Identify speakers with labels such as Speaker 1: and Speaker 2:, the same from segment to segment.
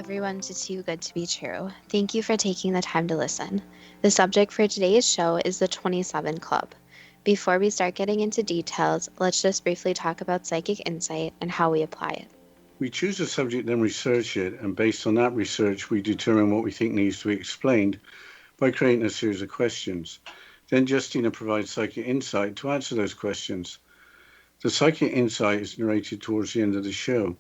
Speaker 1: everyone to Too Good to Be True. Thank you for taking the time to listen. The subject for today's show is the 27 Club. Before we start getting into details, let's just briefly talk about psychic insight and how we apply it.
Speaker 2: We choose a subject, then research it, and based on that research, we determine what we think needs to be explained by creating a series of questions. Then Justina provides psychic insight to answer those questions. The psychic insight is narrated towards the end of the show.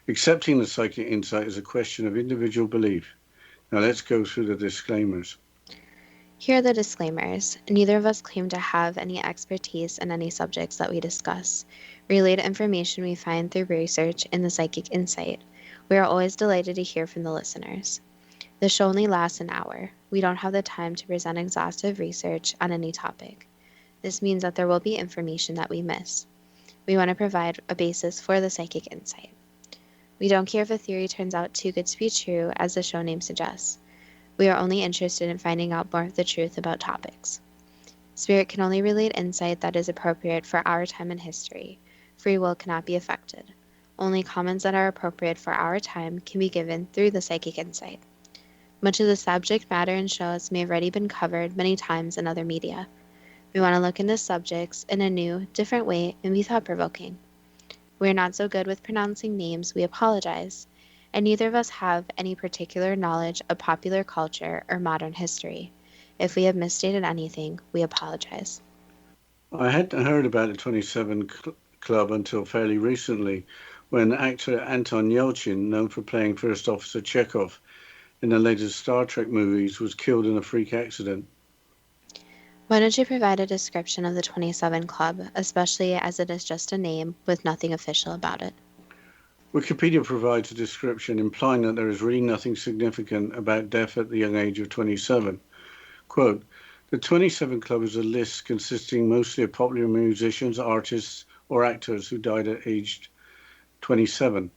Speaker 2: Accepting the psychic insight is a question of individual belief. Now let's go through the disclaimers.
Speaker 1: Here are the disclaimers. Neither of us claim to have any expertise in any subjects that we discuss. We relay the information we find through research in the psychic insight. We are always delighted to hear from the listeners. The show only lasts an hour. We don't have the time to present exhaustive research on any topic. This means that there will be information that we miss. We want to provide a basis for the psychic insight. We don't care if a theory turns out too good to be true, as the show name suggests. We are only interested in finding out more of the truth about topics. Spirit can only relate insight that is appropriate for our time and history. Free will cannot be affected. Only comments that are appropriate for our time can be given through the psychic insight. Much of the subject matter in shows may have already been covered many times in other media. We want to look into subjects in a new, different way and be thought-provoking. We are not so good with pronouncing names, we apologize, and neither of us have any particular knowledge of popular culture or modern history. If we have misstated anything, we apologize.
Speaker 2: I hadn't heard about the 27 Club until fairly recently, when actor Anton Yelchin, known for playing First Officer Chekhov in the latest Star Trek movies, was killed in a freak accident.
Speaker 1: Why don't you provide a description of the 27 Club, especially as it is just a name with nothing official about it?
Speaker 2: Wikipedia provides a description implying that there is really nothing significant about death at the young age of 27. Quote, the 27 Club is a list consisting mostly of popular musicians, artists, or actors who died at age 27,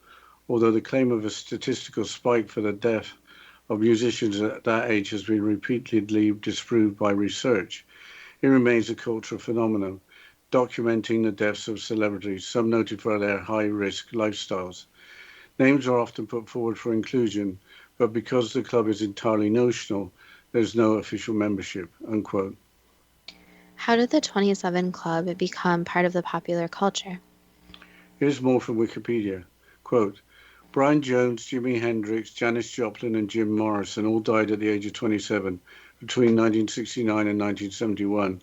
Speaker 2: although the claim of a statistical spike for the death of musicians at that age has been repeatedly disproved by research. It remains a cultural phenomenon, documenting the deaths of celebrities, some noted for their high-risk lifestyles. Names are often put forward for inclusion, but because the club is entirely notional, there's no official membership, unquote.
Speaker 1: How did the 27 Club become part of the popular culture?
Speaker 2: Here's more from Wikipedia. Quote, Brian Jones, Jimi Hendrix, Janis Joplin, and Jim Morrison all died at the age of 27 between 1969 and 1971.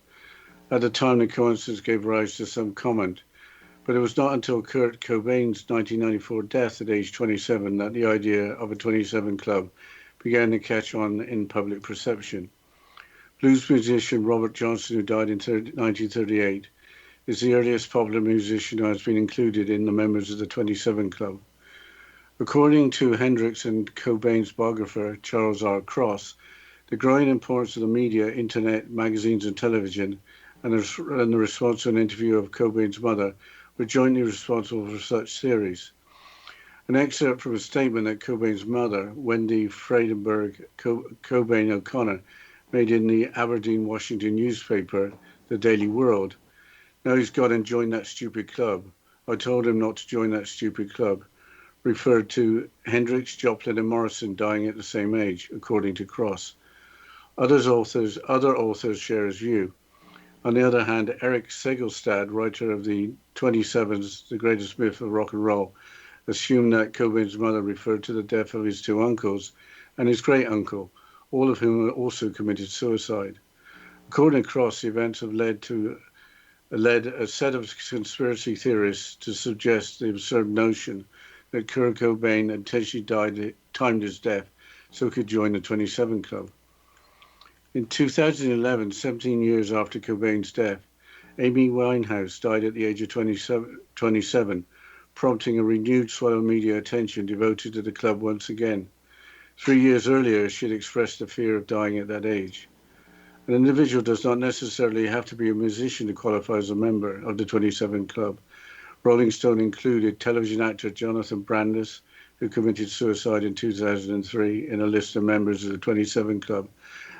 Speaker 2: At the time, the coincidence gave rise to some comment, but it was not until Kurt Cobain's 1994 death at age 27 that the idea of a 27 Club began to catch on in public perception. Blues musician Robert Johnson, who died in 1938, is the earliest popular musician who has been included in the members of the 27 Club. According to Hendrix and Cobain's biographer, Charles R. Cross, the growing importance of the media, internet, magazines, and television, and the response to an interview of Cobain's mother were jointly responsible for such theories. An excerpt from a statement that Cobain's mother, Wendy Friedenberg Cobain O'Connor, made in the Aberdeen, Washington newspaper, The Daily World. Now he's gone and joined that stupid club. I told him not to join that stupid club, referred to Hendrix, Joplin, and Morrison dying at the same age, according to Cross. Other authors share his view. On the other hand, Eric Segelstad, writer of the 27's The Greatest Myth of Rock and Roll, assumed that Cobain's mother referred to the death of his two uncles and his great-uncle, all of whom also committed suicide. According to Cross, the events have led a set of conspiracy theorists to suggest the absurd notion that Kurt Cobain intentionally timed his death so he could join the 27 Club. In 2011, 17 years after Cobain's death, Amy Winehouse died at the age of 27, prompting a renewed swell of media attention devoted to the club once again. 3 years earlier, she had expressed the fear of dying at that age. An individual does not necessarily have to be a musician to qualify as a member of the 27 Club. Rolling Stone included television actor Jonathan Brandis, who committed suicide in 2003, in a list of members of the 27 Club.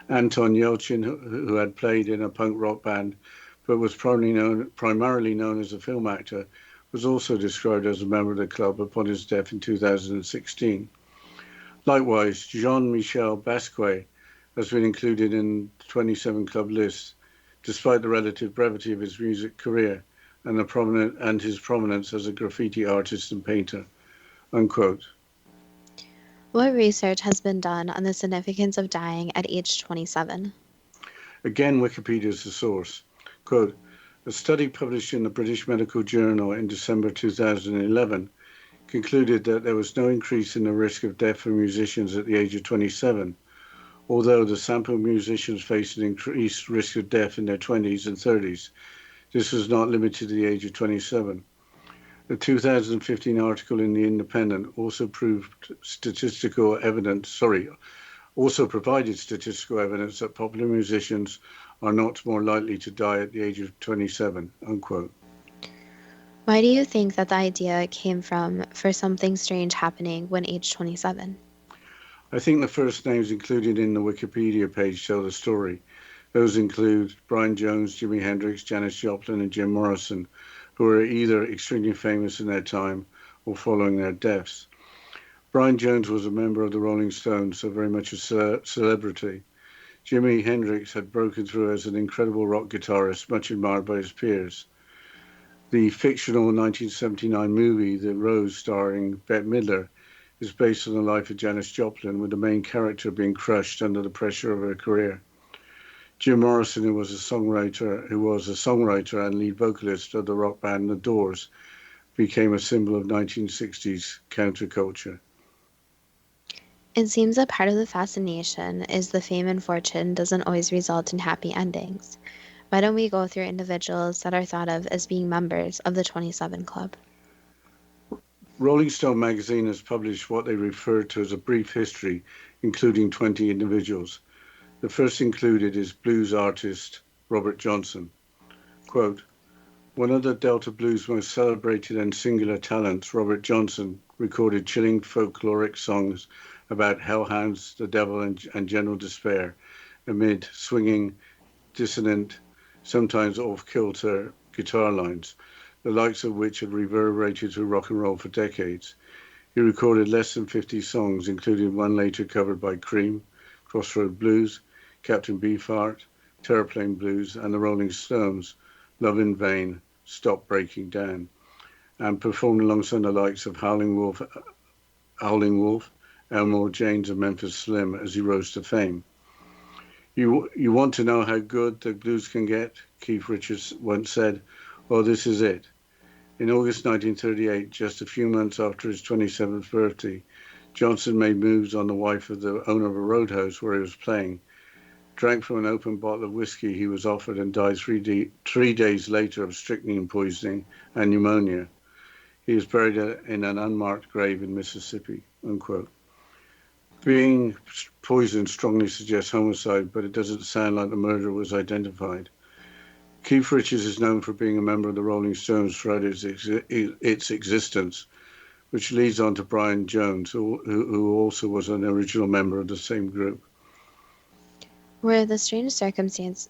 Speaker 2: Anton Yelchin, who had played in a punk rock band but was primarily known as a film actor, was also described as a member of the club upon his death in 2016. Likewise, Jean-Michel Basquiat has been included in the 27 Club list, despite the relative brevity of his music career and his prominence as a graffiti artist and painter. Unquote.
Speaker 1: What research has been done on the significance of dying at age 27?
Speaker 2: Again, Wikipedia is the source. Quote, a study published in the British Medical Journal in December 2011 concluded that there was no increase in the risk of death for musicians at the age of 27, although the sample musicians faced an increased risk of death in their 20s and 30s. This was not limited to the age of 27. The 2015 article in The Independent also provided statistical evidence that popular musicians are not more likely to die at the age of 27, unquote.
Speaker 1: Why do you think that the idea came from for something strange happening when age 27?
Speaker 2: I think the first names included in the Wikipedia page tell the story. Those include Brian Jones, Jimi Hendrix, Janis Joplin, and Jim Morrison, who were either extremely famous in their time or following their deaths. Brian Jones was a member of the Rolling Stones, so very much a celebrity. Jimi Hendrix had broken through as an incredible rock guitarist, much admired by his peers. The fictional 1979 movie The Rose, starring Bette Midler, is based on the life of Janis Joplin, with the main character being crushed under the pressure of her career. Jim Morrison, who was a songwriter and lead vocalist of the rock band The Doors, became a symbol of 1960s counterculture.
Speaker 1: It seems that part of the fascination is the fame and fortune doesn't always result in happy endings. Why don't we go through individuals that are thought of as being members of the 27 Club?
Speaker 2: Rolling Stone magazine has published what they refer to as a brief history, including 20 individuals. The first included is blues artist Robert Johnson. Quote, one of the Delta blues' most celebrated and singular talents, Robert Johnson, recorded chilling folkloric songs about hellhounds, the devil, and general despair, amid swinging, dissonant, sometimes off-kilter guitar lines, the likes of which had reverberated through rock and roll for decades. He recorded less than 50 songs, including one later covered by Cream, Crossroad Blues, Captain Beefheart, Terraplane Blues, and the Rolling Stones, Love in Vain, Stop Breaking Down, and performed alongside the likes of Howling Wolf, Elmore James, and Memphis Slim as he rose to fame. You want to know how good the blues can get? Keith Richards once said, well, this is it. In August 1938, just a few months after his 27th birthday, Johnson made moves on the wife of the owner of a roadhouse where he was playing, drank from an open bottle of whiskey he was offered, and died 3 days later of strychnine poisoning and pneumonia. He is buried in an unmarked grave in Mississippi, unquote. Being poisoned strongly suggests homicide, but it doesn't sound like the murderer was identified. Keith Richards is known for being a member of the Rolling Stones throughout its existence, which leads on to Brian Jones, who also was an original member of the same group.
Speaker 1: What were the strange circumstances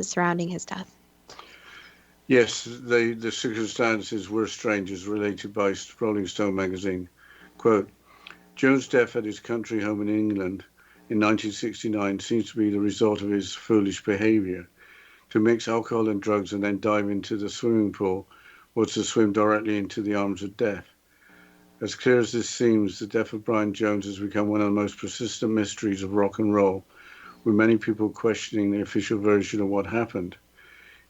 Speaker 1: surrounding his death?
Speaker 2: Yes, the circumstances were strange, as related by Rolling Stone magazine. Quote, Jones' death at his country home in England in 1969 seems to be the result of his foolish behavior. To mix alcohol and drugs and then dive into the swimming pool was to swim directly into the arms of death. As clear as this seems, the death of Brian Jones has become one of the most persistent mysteries of rock and roll, with many people questioning the official version of what happened.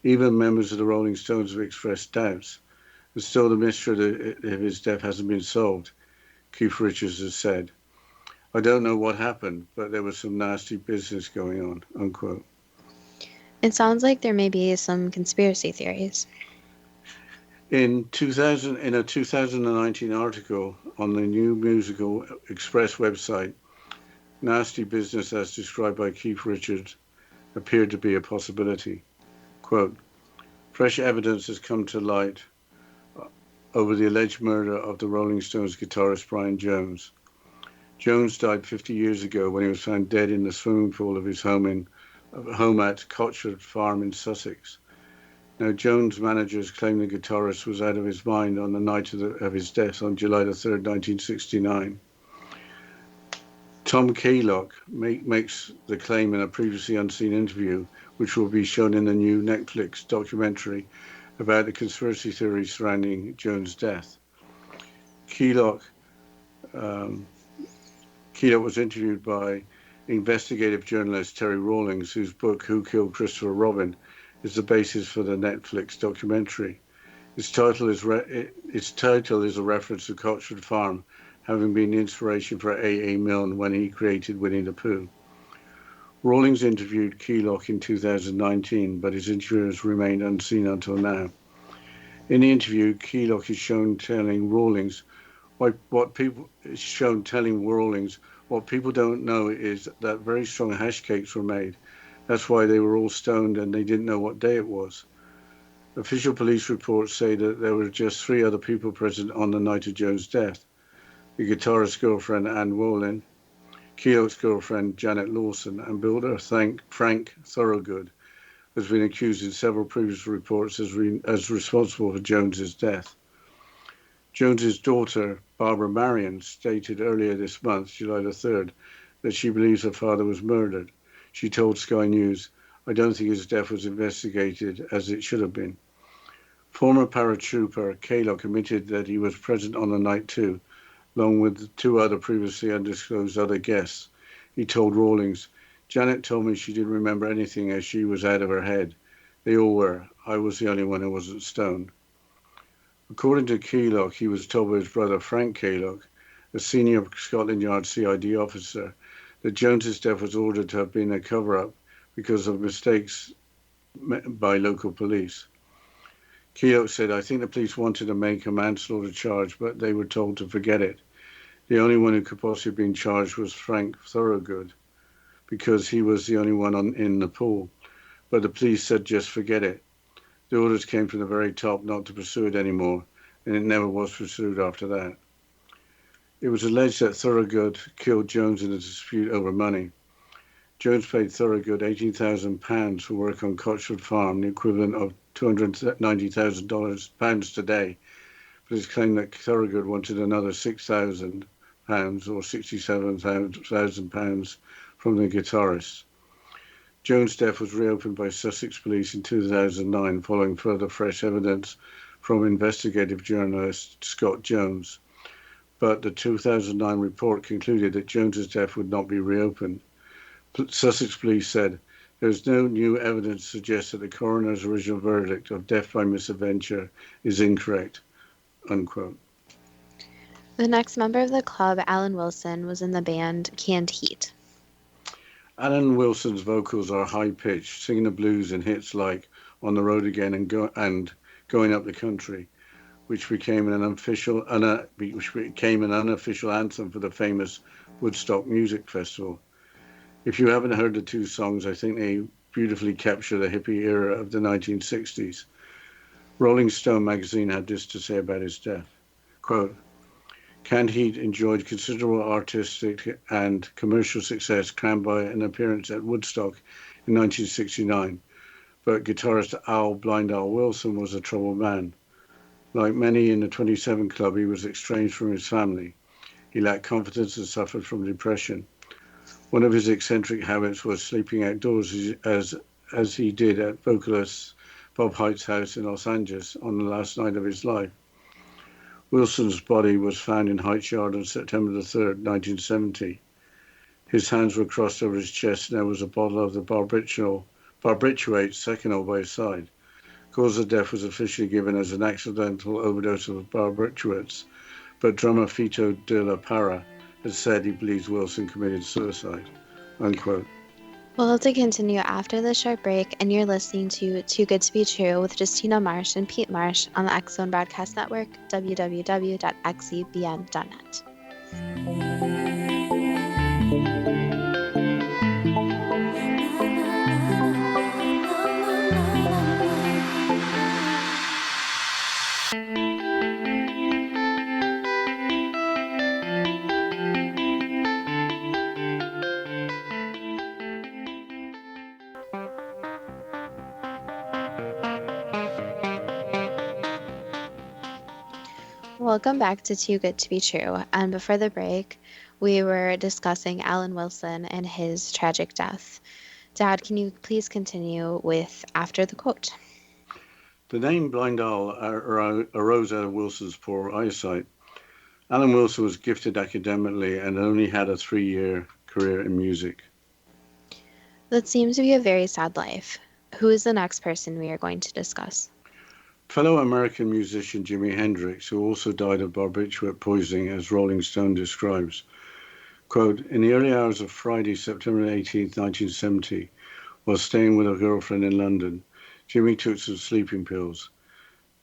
Speaker 2: Even members of the Rolling Stones have expressed doubts, and still the mystery of his death hasn't been solved, Keith Richards has said. I don't know what happened, but there was some nasty business going on, unquote.
Speaker 1: It sounds like there may be some conspiracy theories.
Speaker 2: In a 2019 article on the New Musical Express website, nasty business as described by Keith Richards appeared to be a possibility. Quote, fresh evidence has come to light over the alleged murder of the Rolling Stones guitarist Brian Jones. Jones died 50 years ago when he was found dead in the swimming pool of his home at Cotchard Farm in Sussex. Now, Jones' managers claim the guitarist was out of his mind on the night of his death on July the 3rd, 1969. Tom Kaylock makes the claim in a previously unseen interview, which will be shown in the new Netflix documentary about the conspiracy theory surrounding Jones' death. Kaylock um, was interviewed by investigative journalist Terry Rawlings, whose book Who Killed Christopher Robin is the basis for the Netflix documentary. Its title is a reference to Cotswold Farm, having been the inspiration for A. A. Milne when he created Winnie the Pooh. Rawlings interviewed Keylock in 2019, but his interviewers remained unseen until now. In the interview, Keylock is shown telling Rawlings what people don't know is that very strong hash cakes were made. That's why they were all stoned and they didn't know what day it was. Official police reports say that there were just 3 other people present on the night of Jones' death: the guitarist's girlfriend Anne Wolin, Keogh's girlfriend Janet Lawson, and builder Frank Thorogood has been accused in several previous reports as responsible for Jones's death. Jones's daughter, Barbara Marion, stated earlier this month, July the 3rd, that she believes her father was murdered. She told Sky News, "I don't think his death was investigated as it should have been." Former paratrooper Kaylock admitted that he was present on the night too, along with 2 other previously undisclosed other guests. He told Rawlings, "Janet told me she didn't remember anything as she was out of her head. They all were. I was the only one who wasn't stoned." According to Kaylock, he was told by his brother Frank Kaylock, a senior Scotland Yard CID officer, that Jones's death was ordered to have been a cover-up because of mistakes by local police. Keogh said, "I think the police wanted to make a manslaughter charge, but they were told to forget it. The only one who could possibly have been charged was Frank Thorogood, because he was the only one in the pool. But the police said just forget it. The orders came from the very top not to pursue it anymore, and it never was pursued after that." It was alleged that Thorogood killed Jones in a dispute over money. Jones paid Thorogood £18,000 for work on Cotswold Farm, the equivalent of £290,000 today, but it's claimed that Thorogood wanted another £6,000 or £67,000 from the guitarist. Jones' death was reopened by Sussex Police in 2009 following further fresh evidence from investigative journalist Scott Jones, but the 2009 report concluded that Jones's death would not be reopened. Sussex Police said, "There is no new evidence to suggest that the coroner's original verdict of death by misadventure is incorrect." Unquote.
Speaker 1: The next member of the club, Alan Wilson, was in the band Canned Heat.
Speaker 2: Alan Wilson's vocals are high-pitched, singing the blues in hits like "On the Road Again" and "Going Up the Country," which became an unofficial anthem for the famous Woodstock Music Festival. If you haven't heard the 2 songs, I think they beautifully capture the hippie era of the 1960s. Rolling Stone magazine had this to say about his death. Quote, "Canned Heat enjoyed considerable artistic and commercial success, crowned by an appearance at Woodstock in 1969, but guitarist Blind Al Wilson was a troubled man. Like many in the 27 Club, he was estranged from his family. He lacked confidence and suffered from depression. One of his eccentric habits was sleeping outdoors, as he did at vocalist Bob Hite's house in Los Angeles on the last night of his life. Wilson's body was found in Hite's yard on September the 3rd, 1970. His hands were crossed over his chest, and there was a bottle of the barbiturate Seconal by his side. Cause of death was officially given as an accidental overdose of barbiturates, but drummer Fito de la Parra has said he believes Wilson committed suicide." Unquote.
Speaker 1: We'll have to continue after this short break, and you're listening to Too Good to Be True with Justina Marsh and Pete Marsh on the X Zone Broadcast Network, www.xzbn.net. Welcome back to Too Good to Be True. And before the break, we were discussing Alan Wilson and his tragic death. Dad, can you please continue with after the quote?
Speaker 2: The name Blind Owl arose out of Wilson's poor eyesight. Alan Wilson was gifted academically and only had a 3-year career in music.
Speaker 1: That seems to be a very sad life. Who is the next person we are going to discuss?
Speaker 2: Fellow American musician Jimi Hendrix, who also died of barbiturate poisoning, as Rolling Stone describes. Quote, in the early hours of Friday, September 18, 1970, while staying with a girlfriend in London, Jimi took some sleeping pills.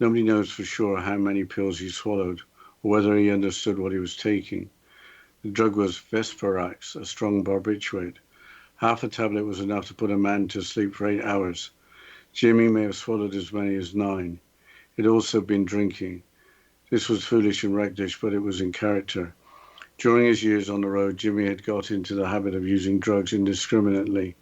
Speaker 2: Nobody knows for sure how many pills he swallowed or whether he understood what he was taking. The drug was Vesparax, a strong barbiturate. Half a tablet was enough to put a man to sleep for 8 hours. Jimi may have swallowed as many as 9. He'd also been drinking. This was foolish and reckless, but it was in character. During his years on the road, Jimi had got into the habit of using drugs indiscriminately.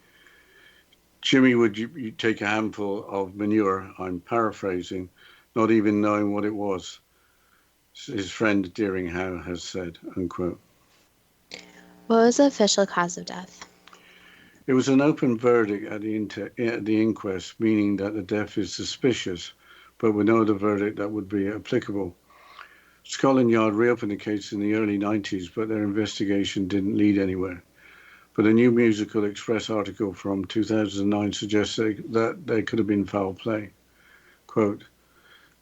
Speaker 2: Jimi would take a handful of manure, I'm paraphrasing, not even knowing what it was, his friend Deeringhow has said, unquote.
Speaker 1: What was the official cause of death?
Speaker 2: It was an open verdict at the inquest, meaning that the death is suspicious, but with no other verdict that would be applicable. Scotland Yard reopened the case in the early 90s, but their investigation didn't lead anywhere. But a new Musical Express article from 2009 suggests that there could have been foul play. Quote,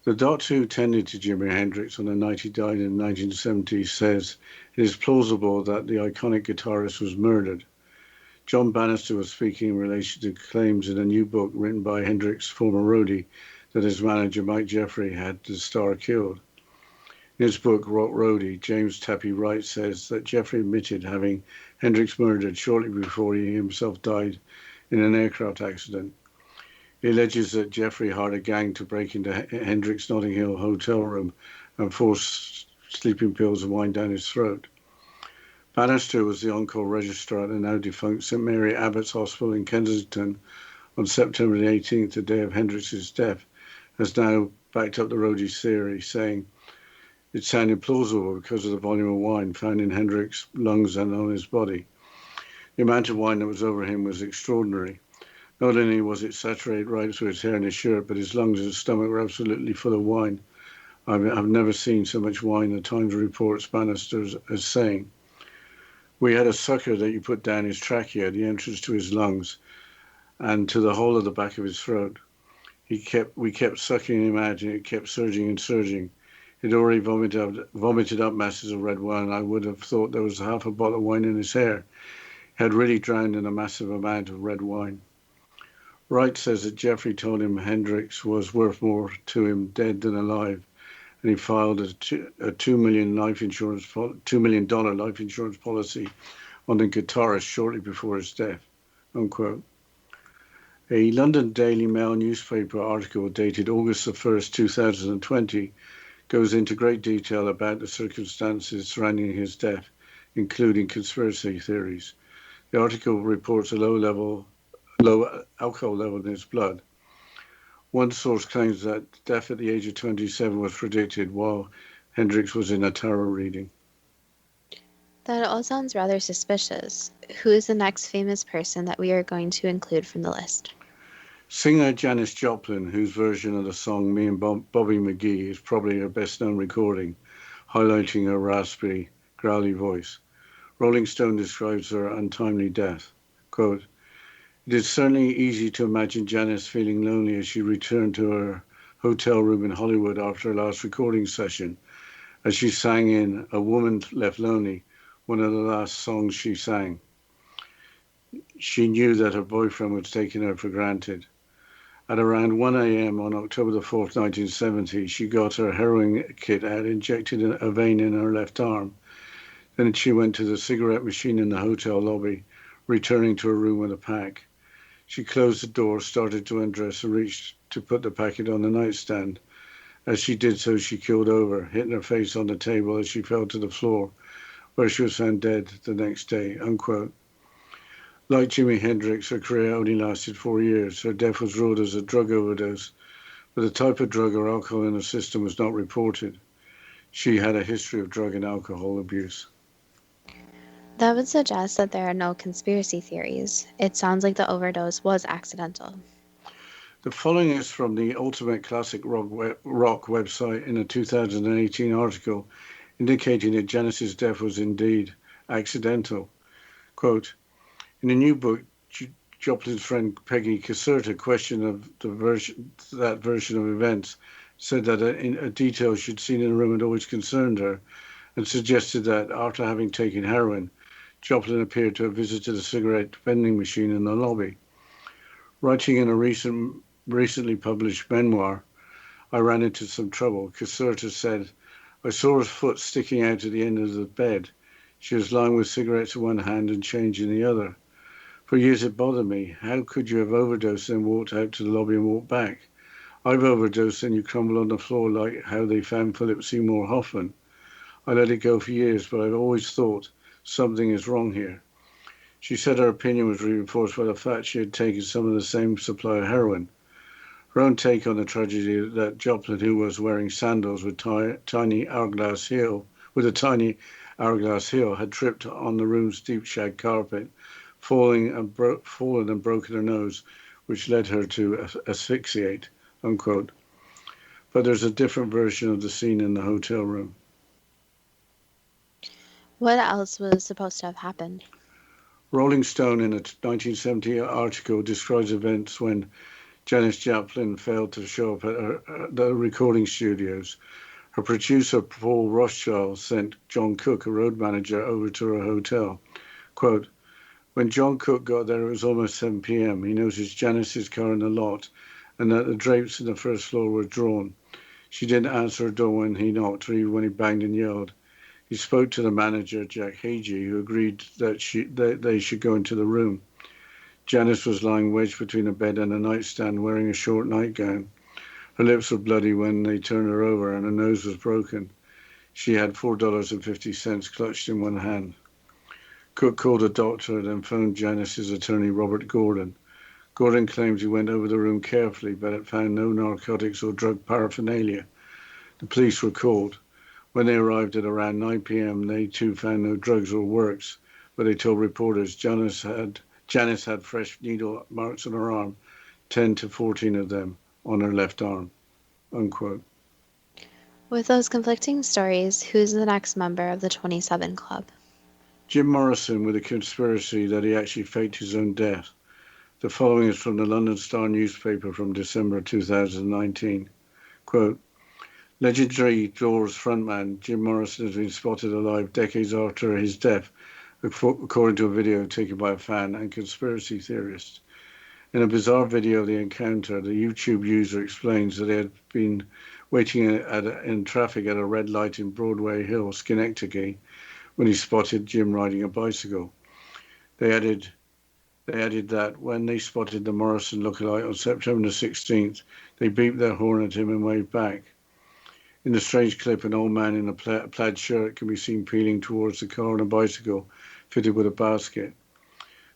Speaker 2: the doctor who tended to Jimi Hendrix on the night he died in 1970 says it is plausible that the iconic guitarist was murdered. John Bannister was speaking in relation to claims in a new book written by Hendrix's former roadie that his manager Mike Jeffrey had the star killed. In his book, Rock Roadie, James Tappy Wright says that Jeffrey admitted having Hendrix murdered shortly before he himself died in an aircraft accident. He alleges that Jeffrey hired a gang to break into Hendrix's Notting Hill hotel room and force sleeping pills and wine down his throat. Bannister was the on-call registrar at the now defunct St Mary Abbott's Hospital in Kensington on September the 18th, the day of Hendrix's death, has now backed up the roadie's theory, saying it sounded plausible because of the volume of wine found in Hendrix's lungs and on his body. The amount of wine that was over him was extraordinary. Not only was it saturated right through his hair and his shirt, but his lungs and his stomach were absolutely full of wine. I've never seen so much wine, the Times reports Bannister as saying. We had a sucker that you put down his trachea, the entrance to his lungs, and to the whole of the back of his throat. We kept sucking him out, and it kept surging and surging. He'd already vomited up masses of red wine. I would have thought there was half a bottle of wine in his hair. He had really drowned in a massive amount of red wine. Wright says that Jeffrey told him Hendrix was worth more to him dead than alive, and he filed a $2 million life insurance policy on the guitarist shortly before his death, unquote. A London Daily Mail newspaper article dated August the 1st, 2020, goes into great detail about the circumstances surrounding his death, including conspiracy theories. The article reports a low alcohol level in his blood. One source claims that death at the age of 27 was predicted while Hendrix was in a tarot reading.
Speaker 1: That all sounds rather suspicious. Who is the next famous person that we are going to include from the list?
Speaker 2: Singer Janis Joplin, whose version of the song Me and Bobby McGee is probably her best known recording, highlighting her raspy, growly voice. Rolling Stone describes her untimely death. Quote, it is certainly easy to imagine Janis feeling lonely as she returned to her hotel room in Hollywood after her last recording session. As she sang in A Woman Left Lonely, one of the last songs she sang, she knew that her boyfriend was taking her for granted. At around 1 a.m. on October the 4th, 1970, she got her heroin kit out, injected a vein in her left arm. Then she went to the cigarette machine in the hotel lobby, returning to her room with a pack. She closed the door, started to undress, and reached to put the packet on the nightstand. As she did so, she keeled over, hitting her face on the table as she fell to the floor, where she was found dead the next day, unquote. Like Jimi Hendrix, her career only lasted 4 years. Her death was ruled as a drug overdose, but the type of drug or alcohol in her system was not reported. she had a history of drug and alcohol abuse.
Speaker 1: That would suggest that there are no conspiracy theories. It sounds like the overdose was accidental.
Speaker 2: The following is from the Ultimate Classic Rock website in a 2018 article indicating that Janis's death was indeed accidental. Quote, in a new book, Joplin's friend Peggy Caserta questioned that version of events, said that a detail she'd seen in the room had always concerned her, and suggested that after having taken heroin, Joplin appeared to have visited a cigarette vending machine in the lobby. Writing in a recently published memoir, I ran into some trouble. Caserta said, I saw her foot sticking out at the end of the bed. She was lying with cigarettes in one hand and change in the other. For years it bothered me. How could you have overdosed and walked out to the lobby and walked back? I've overdosed and you crumble on the floor like how they found Philip Seymour Hoffman. I let it go for years, but I've always thought something is wrong here. She said her opinion was reinforced by the fact she had taken some of the same supply of heroin. Her own take on the tragedy that Joplin, who was wearing sandals with a tiny hourglass heel, had tripped on the room's deep shag carpet, fallen and broken her nose, which led her to asphyxiate, unquote. But there's a different version of the scene in the hotel room.
Speaker 1: What else was supposed to have happened?
Speaker 2: Rolling Stone, in a 1970 article, describes events when Janis Joplin failed to show up at the recording studios. Her producer, Paul Rothschild, sent John Cook, a road manager, over to her hotel. Quote, when John Cook got there, it was almost 7 p.m. He noticed Janis's car in the lot and that the drapes in the first floor were drawn. She didn't answer her door when he knocked or even when he banged and yelled. He spoke to the manager, Jack Hagee, who agreed that they should go into the room. Janis was lying wedged between a bed and a nightstand, wearing a short nightgown. Her lips were bloody when they turned her over, and her nose was broken. She had $4.50 clutched in one hand. Cook called a doctor and then phoned Janis's attorney, Robert Gordon. Gordon claims he went over the room carefully, but had found no narcotics or drug paraphernalia. The police were called. When they arrived at around 9 p.m., they too found no drugs or works, but they told reporters Janis had fresh needle marks on her arm, 10 to 14 of them on her left arm, unquote.
Speaker 1: With those conflicting stories, who's the next member of the 27 Club?
Speaker 2: Jim Morrison, with a conspiracy that he actually faked his own death. The following is from the London Star newspaper from December 2019. Quote, legendary Doors frontman Jim Morrison has been spotted alive decades after his death, according to a video taken by a fan and conspiracy theorist. In a bizarre video of the encounter, the YouTube user explains that he had been waiting in traffic at a red light in Broadway Hill, Schenectady, when he spotted Jim riding a bicycle. They added that when they spotted the Morrison lookalike on September 16th, they beeped their horn at him and waved back. In the strange clip, an old man in a plaid shirt can be seen peeling towards the car on a bicycle fitted with a basket.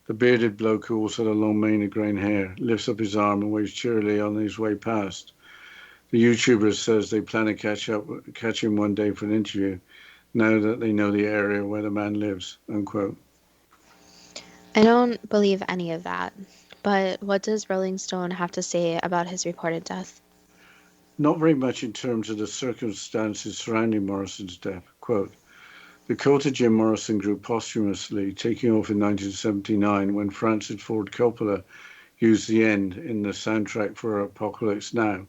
Speaker 2: The bearded bloke, who also had a long mane of grey hair, lifts up his arm and waves cheerily on his way past. The YouTuber says they plan to catch him one day for an interview, now that they know the area where the man lives, unquote.
Speaker 1: I don't believe any of that, but what does Rolling Stone have to say about his reported death?
Speaker 2: Not very much in terms of the circumstances surrounding Morrison's death. Quote, the cult of Jim Morrison grew posthumously, taking off in 1979 when Francis Ford Coppola used the end in the soundtrack for Apocalypse Now.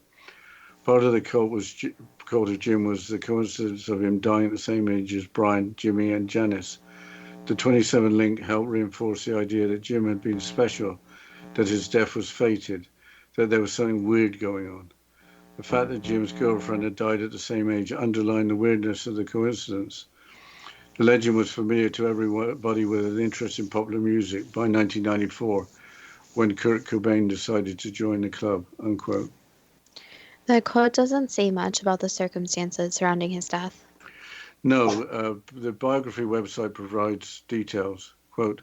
Speaker 2: Part of the cult of Jim was the coincidence of him dying at the same age as Brian, Jimmy, and Janis. The 27 link helped reinforce the idea that Jim had been special, that his death was fated, that there was something weird going on. The fact that Jim's girlfriend had died at the same age underlined the weirdness of the coincidence. The legend was familiar to everybody with an interest in popular music by 1994, when Kurt Cobain decided to join the club, unquote.
Speaker 1: The quote doesn't say much about the circumstances surrounding his death.
Speaker 2: No, the biography website provides details. Quote,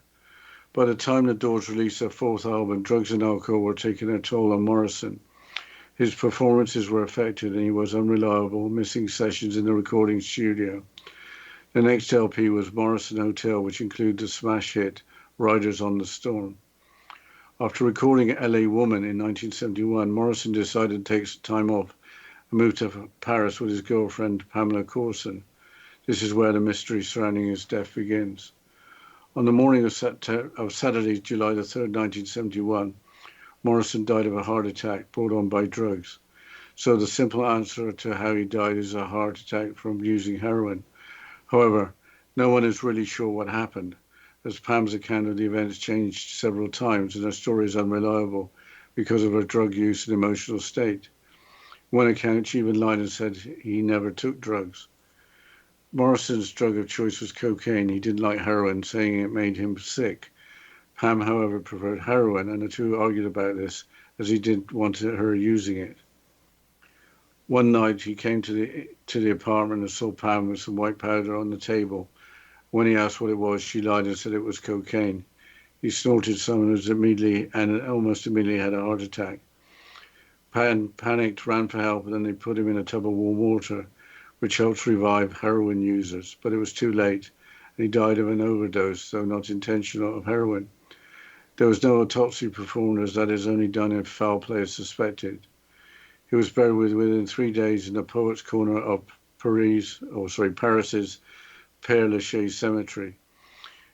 Speaker 2: by the time the Doors released their fourth album, drugs and alcohol were taking their toll on Morrison. His performances were affected and he was unreliable, missing sessions in the recording studio. The next LP was Morrison Hotel, which included the smash hit Riders on the Storm. After recording LA Woman in 1971, Morrison decided to take some time off and moved to Paris with his girlfriend Pamela Courson. This is where the mystery surrounding his death begins. On the morning of Saturday, July the 3rd, 1971, Morrison died of a heart attack brought on by drugs. So the simple answer to how he died is a heart attack from using heroin. However, no one is really sure what happened, as Pam's account of the events changed several times and her story is unreliable because of her drug use and emotional state. One account, she even lied and said he never took drugs. Morrison's drug of choice was cocaine. He didn't like heroin, saying it made him sick. Pam, however, preferred heroin, and the two argued about this as he didn't want her using it. One night he came to the apartment and saw Pam with some white powder on the table. When he asked what it was, she lied and said it was cocaine. He snorted some and almost immediately had a heart attack. Pam panicked, ran for help, and then they put him in a tub of warm water, which helps revive heroin users. But it was too late, and he died of an overdose, though not intentional, of heroin. There was no autopsy performed, as that is only done if foul play is suspected. He was buried within 3 days in the Poets' Corner of Paris's Père Lachaise Cemetery.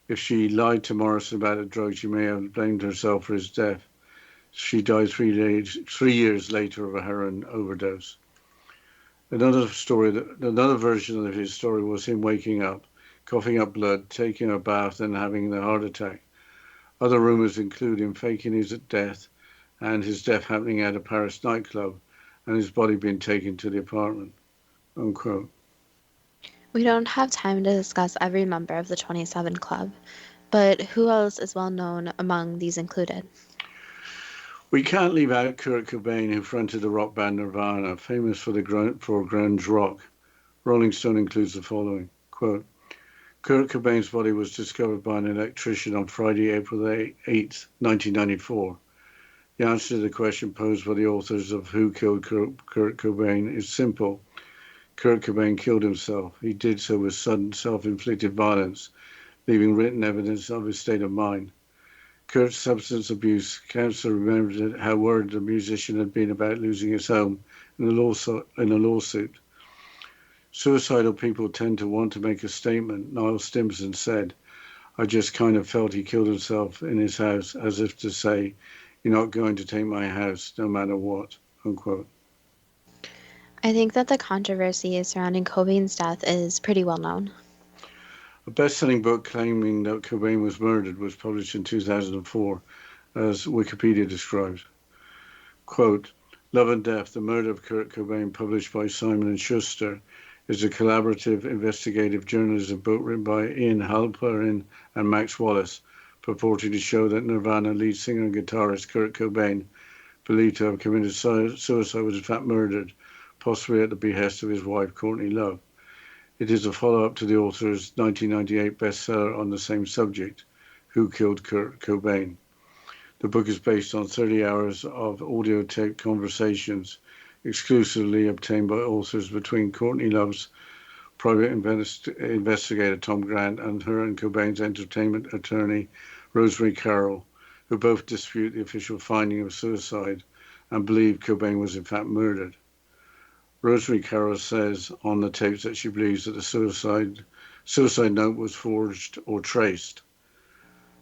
Speaker 2: If she lied to Morrison about the drug, she may have blamed herself for his death. She died 3 years later of a heroin overdose. Another version of his story was him waking up, coughing up blood, taking a bath, and having the heart attack. Other rumors include him faking his death and his death happening at a Paris nightclub and his body being taken to the apartment. Unquote.
Speaker 1: We don't have time to discuss every member of the 27 Club, but who else is well known among these included?
Speaker 2: We can't leave out Kurt Cobain, who fronted the rock band Nirvana, famous for grunge rock. Rolling Stone includes the following, quote, Kurt Cobain's body was discovered by an electrician on Friday, April 8, 1994. The answer to the question posed by the authors of Who Killed Kurt Cobain is simple. Kurt Cobain killed himself. He did so with sudden self-inflicted violence, leaving written evidence of his state of mind. Kurt's substance abuse counselor remembered how worried the musician had been about losing his home in a lawsuit. Suicidal people tend to want to make a statement, Niall Stimson said. I just kind of felt he killed himself in his house, as if to say, you're not going to take my house, no matter what, unquote.
Speaker 1: I think that the controversy surrounding Cobain's death is pretty well known.
Speaker 2: A best-selling book claiming that Cobain was murdered was published in 2004, as Wikipedia describes. Quote, Love and Death, The Murder of Kurt Cobain, published by Simon & Schuster, is a collaborative investigative journalism book written by Ian Halperin and Max Wallace, purporting to show that Nirvana lead singer and guitarist Kurt Cobain, believed to have committed suicide, was in fact murdered, possibly at the behest of his wife Courtney Love. It is a follow-up to the author's 1998 bestseller on the same subject, Who Killed Kurt Cobain. The book is based on 30 hours of audio tape conversations exclusively obtained by authors between Courtney Love's private investigator Tom Grant and her and Cobain's entertainment attorney Rosemary Carroll, who both dispute the official finding of suicide and believe Cobain was in fact murdered. Rosemary Carroll says on the tapes that she believes that the suicide note was forged or traced.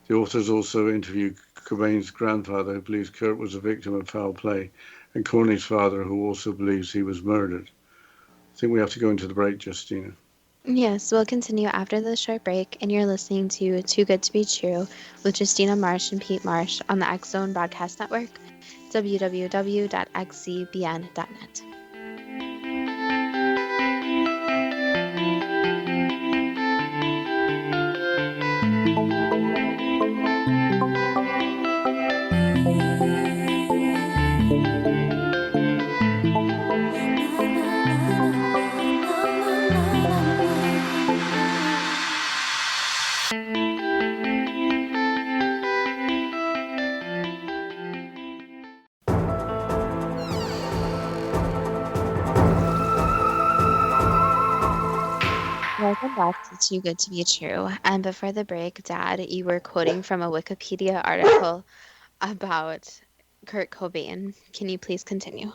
Speaker 2: The authors also interview Cobain's grandfather, who believes Kurt was a victim of foul play, and Courtney's father, who also believes he was murdered. I think we have to go into the break, Justina.
Speaker 1: Yes, we'll continue after this short break, and you're listening to Too Good to Be True with Justina Marsh and Pete Marsh on the X Zone Broadcast Network, www.xzbn.net. And that's too good to be true. And before the break, Dad, you were quoting from a Wikipedia article about Kurt Cobain. Can you please continue?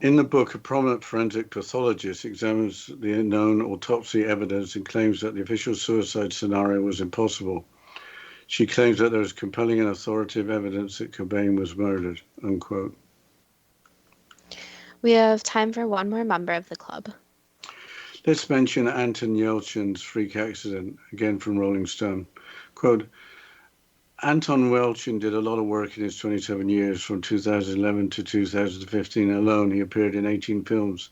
Speaker 2: In the book, a prominent forensic pathologist examines the known autopsy evidence and claims that the official suicide scenario was impossible. She claims that there is compelling and authoritative evidence that Cobain was murdered, unquote.
Speaker 1: We have time for one more member of the club.
Speaker 2: Let's mention Anton Yelchin's freak accident, again from Rolling Stone. Quote, Anton Yelchin did a lot of work in his 27 years. From 2011 to 2015 alone, he appeared in 18 films,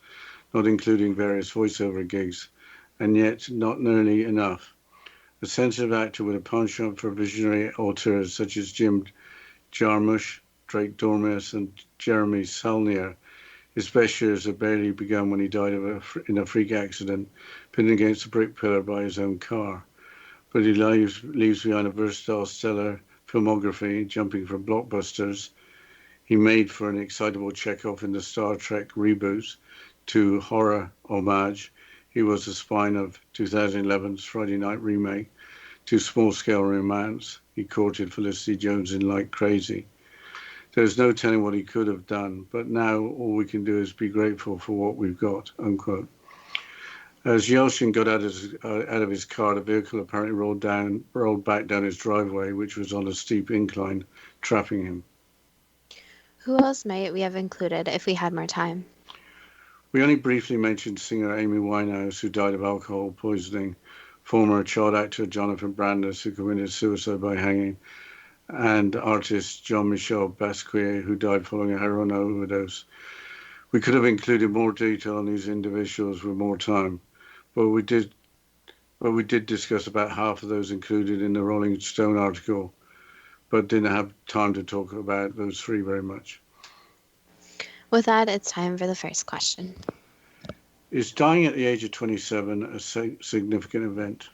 Speaker 2: not including various voiceover gigs, and yet not nearly enough. A sensitive actor with a penchant for visionary auteurs such as Jim Jarmusch, Drake Dormius, and Jeremy Saulnier. His best years had barely begun when he died in a freak accident, pinned against a brick pillar by his own car. But he leaves behind a versatile, stellar filmography, jumping from blockbusters he made for an excitable Chekhov in the Star Trek reboots to horror homage. He was the spine of 2011's Friday Night remake, to small-scale romance. He courted Felicity Jones in Like Crazy. There's no telling what he could have done, but now all we can do is be grateful for what we've got, unquote. As Yelchin got out of his car, the vehicle apparently rolled back down his driveway, which was on a steep incline, trapping him.
Speaker 1: Who else might we have included if we had more time?
Speaker 2: We only briefly mentioned singer Amy Winehouse, who died of alcohol poisoning, former child actor Jonathan Brandis, who committed suicide by hanging, and artist Jean-Michel Basquiat, who died following a heroin overdose. We could have included more detail on these individuals with more time, but we did discuss about half of those included in the Rolling Stone article, but didn't have time to talk about those three very much.
Speaker 1: With that, it's time for the first question.
Speaker 2: Is dying at the age of 27 a significant event?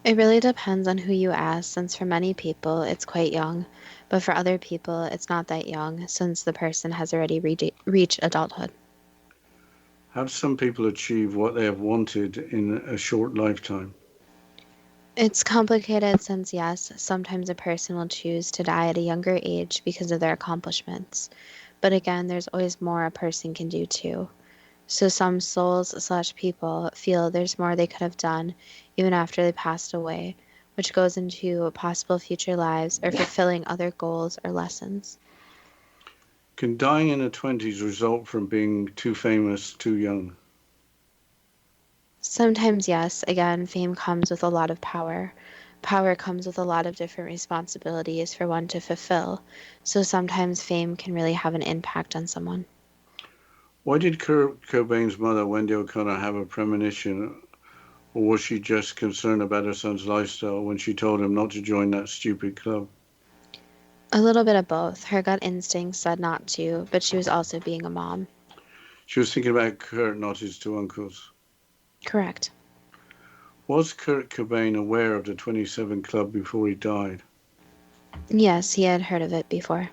Speaker 1: It really depends on who you ask, since for many people it's quite young, but for other people it's not that young, since the person has already reached adulthood.
Speaker 2: Have some people achieved what they have wanted in a short lifetime?
Speaker 1: It's complicated since, yes, sometimes a person will choose to die at a younger age because of their accomplishments. But again, there's always more a person can do too. So some souls/people feel there's more they could have done even after they passed away, which goes into possible future lives or fulfilling other goals or lessons.
Speaker 2: Can dying in the 20s result from being too famous too young?
Speaker 1: Sometimes, yes, again, fame comes with a lot of power. Power comes with a lot of different responsibilities for one to fulfill. So sometimes fame can really have an impact on someone.
Speaker 2: Why did Kurt Cobain's mother, Wendy O'Connor, have a premonition, or was she just concerned about her son's lifestyle when she told him not to join that stupid club?
Speaker 1: A little bit of both. Her gut instinct said not to, but she was also being a mom.
Speaker 2: She was thinking about Kurt, not his two uncles.
Speaker 1: Correct.
Speaker 2: Was Kurt Cobain aware of the 27 Club before he died?
Speaker 1: Yes, he had heard of it before.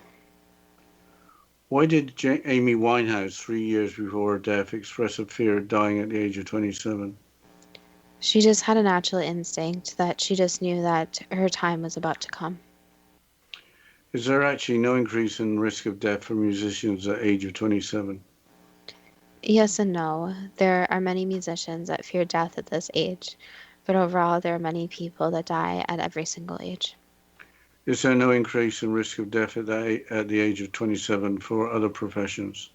Speaker 2: Why did Amy Winehouse, 3 years before her death, express a fear of dying at the age of 27?
Speaker 1: She just had a natural instinct that she just knew that her time was about to come.
Speaker 2: Is there actually no increase in risk of death for musicians at the age of 27?
Speaker 1: Yes and no. There are many musicians that fear death at this age, but overall, there are many people that die at every single age.
Speaker 2: Is there no increase in risk of death at the age of 27 for other professions?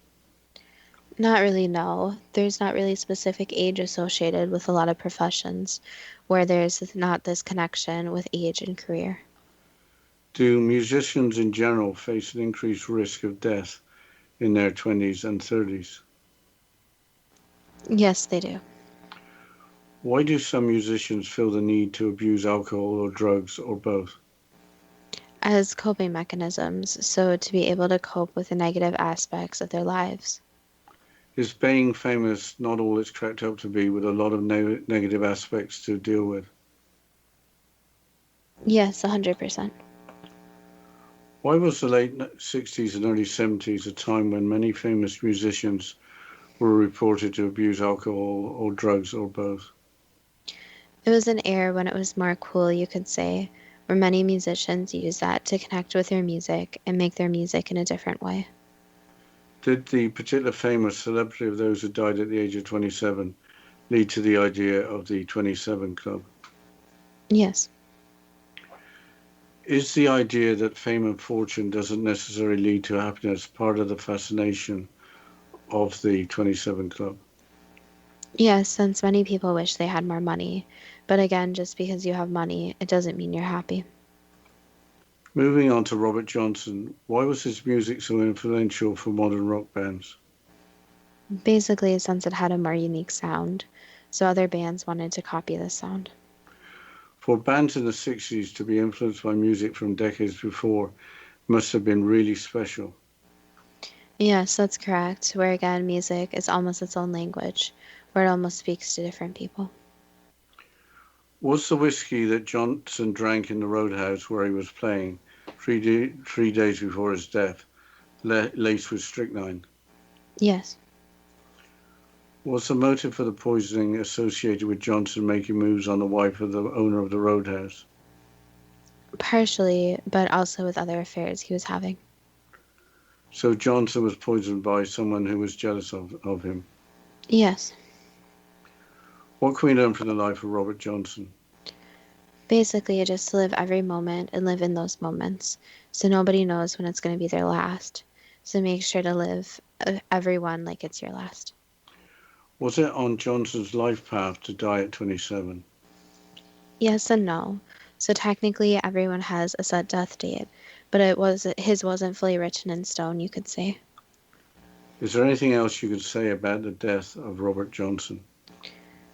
Speaker 1: Not really, no. There's not really specific age associated with a lot of professions where there's not this connection with age and career.
Speaker 2: Do musicians in general face an increased risk of death in their 20s and 30s?
Speaker 1: Yes, they do.
Speaker 2: Why do some musicians feel the need to abuse alcohol or drugs or both?
Speaker 1: As coping mechanisms, so to be able to cope with the negative aspects of their lives.
Speaker 2: Is being famous not all it's cracked up to be, with a lot of negative aspects to deal with?
Speaker 1: Yes, 100%.
Speaker 2: Why was the late 60s and early 70s a time when many famous musicians were reported to abuse alcohol or drugs or both.
Speaker 1: It was an era when it was more cool, you could say, where many musicians used that to connect with their music and make their music in a different way.
Speaker 2: Did the particular fame or celebrity of those who died at the age of 27 lead to the idea of the 27 Club?
Speaker 1: Yes.
Speaker 2: Is the idea that fame and fortune doesn't necessarily lead to happiness part of the fascination of the 27 Club?
Speaker 1: Yes, since many people wish they had more money. But again, just because you have money, it doesn't mean you're happy.
Speaker 2: Moving on to Robert Johnson, why was his music so influential for modern rock bands?
Speaker 1: Basically, since it had a more unique sound, so other bands wanted to copy this sound.
Speaker 2: For bands in the 60s to be influenced by music from decades before must have been really special.
Speaker 1: Yes, that's correct. Where again, music is almost its own language, where it almost speaks to different people.
Speaker 2: Was the whiskey that Johnson drank in the Roadhouse where he was playing 3 days before his death laced with strychnine?
Speaker 1: Yes,
Speaker 2: Was the motive for the poisoning associated with Johnson making moves on the wife of the owner of the Roadhouse?
Speaker 1: partially, but also with other affairs he was having.
Speaker 2: So Johnson was poisoned by someone who was jealous of him.
Speaker 1: Yes,
Speaker 2: What can we learn from the life of Robert Johnson?
Speaker 1: basically, just to live every moment and live in those moments. So nobody knows when it's going to be their last. So make sure to live every one like it's your last.
Speaker 2: Was it on Johnson's life path to die at 27?
Speaker 1: Yes and no. So technically, everyone has a set death date, but his wasn't fully written in stone, you could say.
Speaker 2: Is there anything else you could say about the death of Robert Johnson?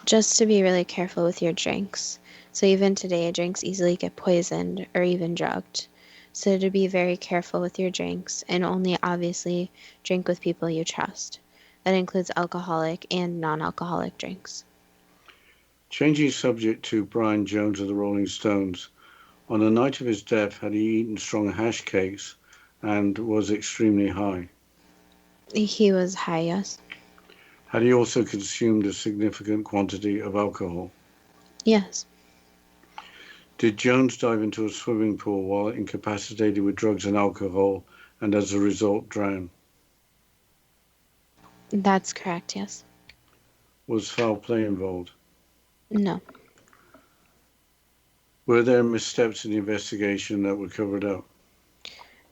Speaker 1: Just to be really careful with your drinks. So even today, drinks easily get poisoned or even drugged. So to be very careful with your drinks and only obviously drink with people you trust. That includes alcoholic and non-alcoholic drinks.
Speaker 2: Changing subject to Brian Jones of the Rolling Stones, on the night of his death, had he eaten strong hash cakes and was extremely high?
Speaker 1: He was high, yes.
Speaker 2: Had he also consumed a significant quantity of alcohol?
Speaker 1: Yes,
Speaker 2: Did Jones dive into a swimming pool while incapacitated with drugs and alcohol and as a result drown?
Speaker 1: that's correct, yes.
Speaker 2: Was foul play involved?
Speaker 1: No.
Speaker 2: Were there missteps in the investigation that were covered up?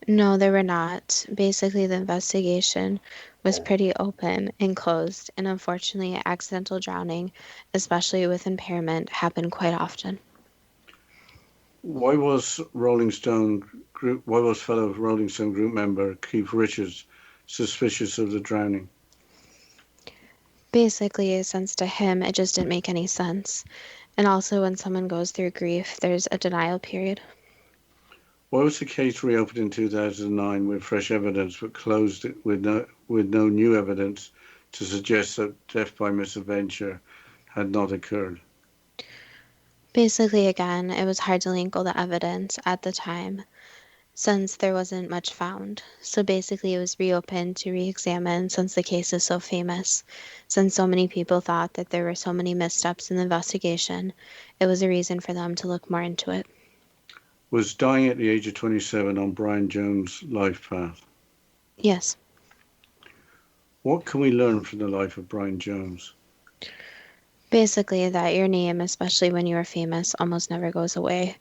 Speaker 1: No, there were not. Basically, the investigation was pretty open and closed, and unfortunately, accidental drowning, especially with impairment, happened quite often.
Speaker 2: Why was fellow Rolling Stone group member Keith Richards suspicious of the drowning?
Speaker 1: Basically, since to him it just didn't make any sense. And also, when someone goes through grief, there's a denial period.
Speaker 2: Why was the case reopened in 2009 with fresh evidence but closed with no new evidence to suggest that death by misadventure had not occurred?
Speaker 1: Basically, again, it was hard to link all the evidence at the time since there wasn't much found. So basically, it was reopened to re examine since the case is so famous. Since so many people thought that there were so many missteps in the investigation, it was a reason for them to look more into it.
Speaker 2: Was dying at the age of 27 on Brian Jones' life path?
Speaker 1: Yes.
Speaker 2: What can we learn from the life of Brian Jones?
Speaker 1: Basically, that your name, especially when you are famous, almost never goes away.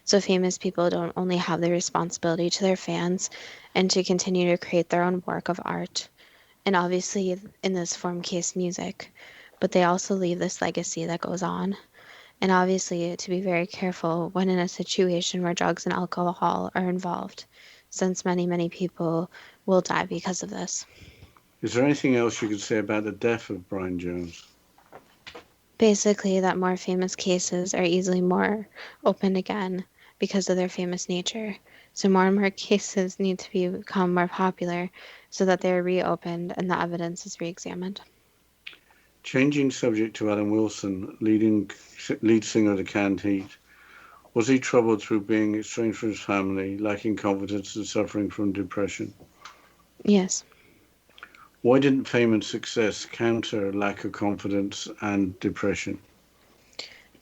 Speaker 1: So famous people don't only have the responsibility to their fans and to continue to create their own work of art, and obviously in this form case music, but they also leave this legacy that goes on. And obviously to be very careful when in a situation where drugs and alcohol are involved, since many, many people will die because of this.
Speaker 2: Is there anything else you could say about the death of Brian Jones?
Speaker 1: Basically, that more famous cases are easily more opened again because of their famous nature. So more and more cases need to become more popular so that they are reopened and the evidence is re-examined.
Speaker 2: Changing subject to Alan Wilson, lead singer of the Canned Heat, was he troubled through being estranged from his family, lacking confidence and suffering from depression?
Speaker 1: Yes.
Speaker 2: Why didn't fame and success counter lack of confidence and depression?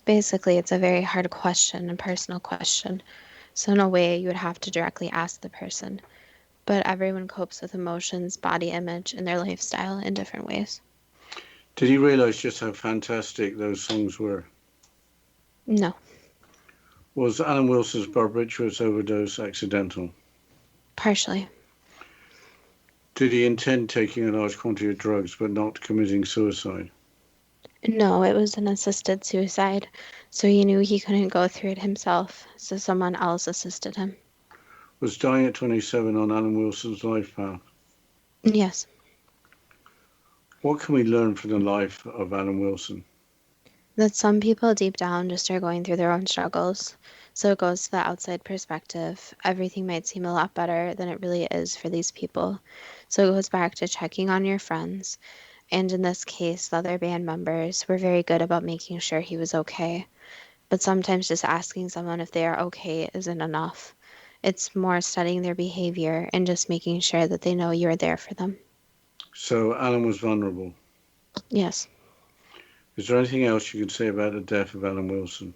Speaker 1: Basically, it's a very hard question, a personal question. So, in a way, you would have to directly ask the person. But everyone copes with emotions, body image, and their lifestyle in different ways.
Speaker 2: Did he realize just how fantastic those songs were?
Speaker 1: No,
Speaker 2: Was Alan Wilson's barbiturates overdose accidental?
Speaker 1: partially.
Speaker 2: Did he intend taking a large quantity of drugs but not committing suicide?
Speaker 1: No, it was an assisted suicide. So he knew he couldn't go through it himself, so someone else assisted him.
Speaker 2: Was dying at 27 on Alan Wilson's life path?
Speaker 1: Yes.
Speaker 2: What can we learn from the life of Alan Wilson?
Speaker 1: That some people deep down just are going through their own struggles. So it goes to the outside perspective. Everything might seem a lot better than it really is for these people. So it goes back to checking on your friends. And in this case, the other band members were very good about making sure he was okay. But sometimes just asking someone if they are okay isn't enough. It's more studying their behavior and just making sure that they know you're there for them.
Speaker 2: So Alan was vulnerable.
Speaker 1: Yes.
Speaker 2: Is there anything else you can say about the death of Alan Wilson?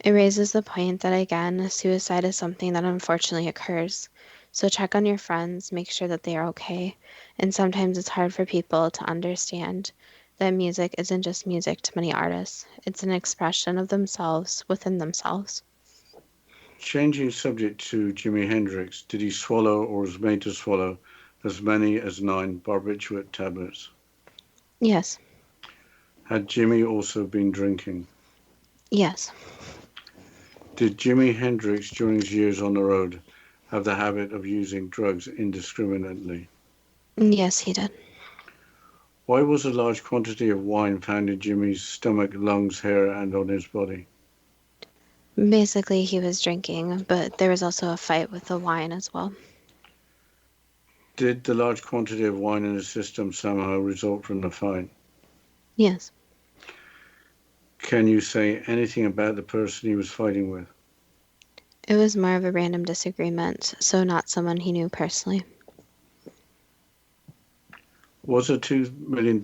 Speaker 1: It raises the point that, again, suicide is something that unfortunately occurs. So check on your friends, make sure that they are okay. And sometimes it's hard for people to understand that music isn't just music to many artists, it's an expression of themselves within themselves.
Speaker 2: Changing subject to Jimi Hendrix, did he swallow or was made to swallow as many as 9 barbiturate tablets?
Speaker 1: Yes.
Speaker 2: Had Jimi also been drinking?
Speaker 1: Yes.
Speaker 2: Did Jimi Hendrix, during his years on the road, have the habit of using drugs indiscriminately?
Speaker 1: Yes, he did.
Speaker 2: Why was a large quantity of wine found in Jimmy's stomach, lungs, hair, and on his body?
Speaker 1: Basically, he was drinking, but there was also a fight with the wine as well.
Speaker 2: Did the large quantity of wine in his system somehow result from the fight?
Speaker 1: Yes.
Speaker 2: Can you say anything about the person he was fighting with?
Speaker 1: It was more of a random disagreement, so not someone he knew personally.
Speaker 2: Was a $2 million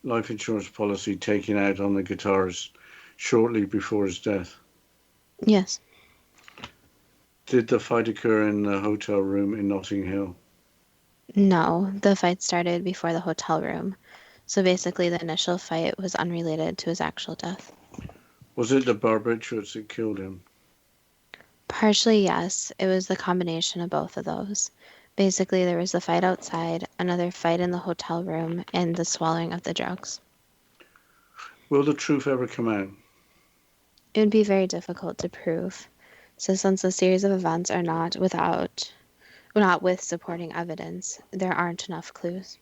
Speaker 2: life insurance policy taken out on the guitarist shortly before his death?
Speaker 1: Yes.
Speaker 2: Did the fight occur in the hotel room in Notting Hill?
Speaker 1: No, the fight started before the hotel room. So basically, the initial fight was unrelated to his actual death.
Speaker 2: Was it the barbiturates that killed him?
Speaker 1: Partially, yes. It was the combination of both of those. Basically, there was the fight outside, another fight in the hotel room, and the swallowing of the drugs.
Speaker 2: Will the truth ever come out?
Speaker 1: It would be very difficult to prove. So since the series of events are not with supporting evidence, there aren't enough clues.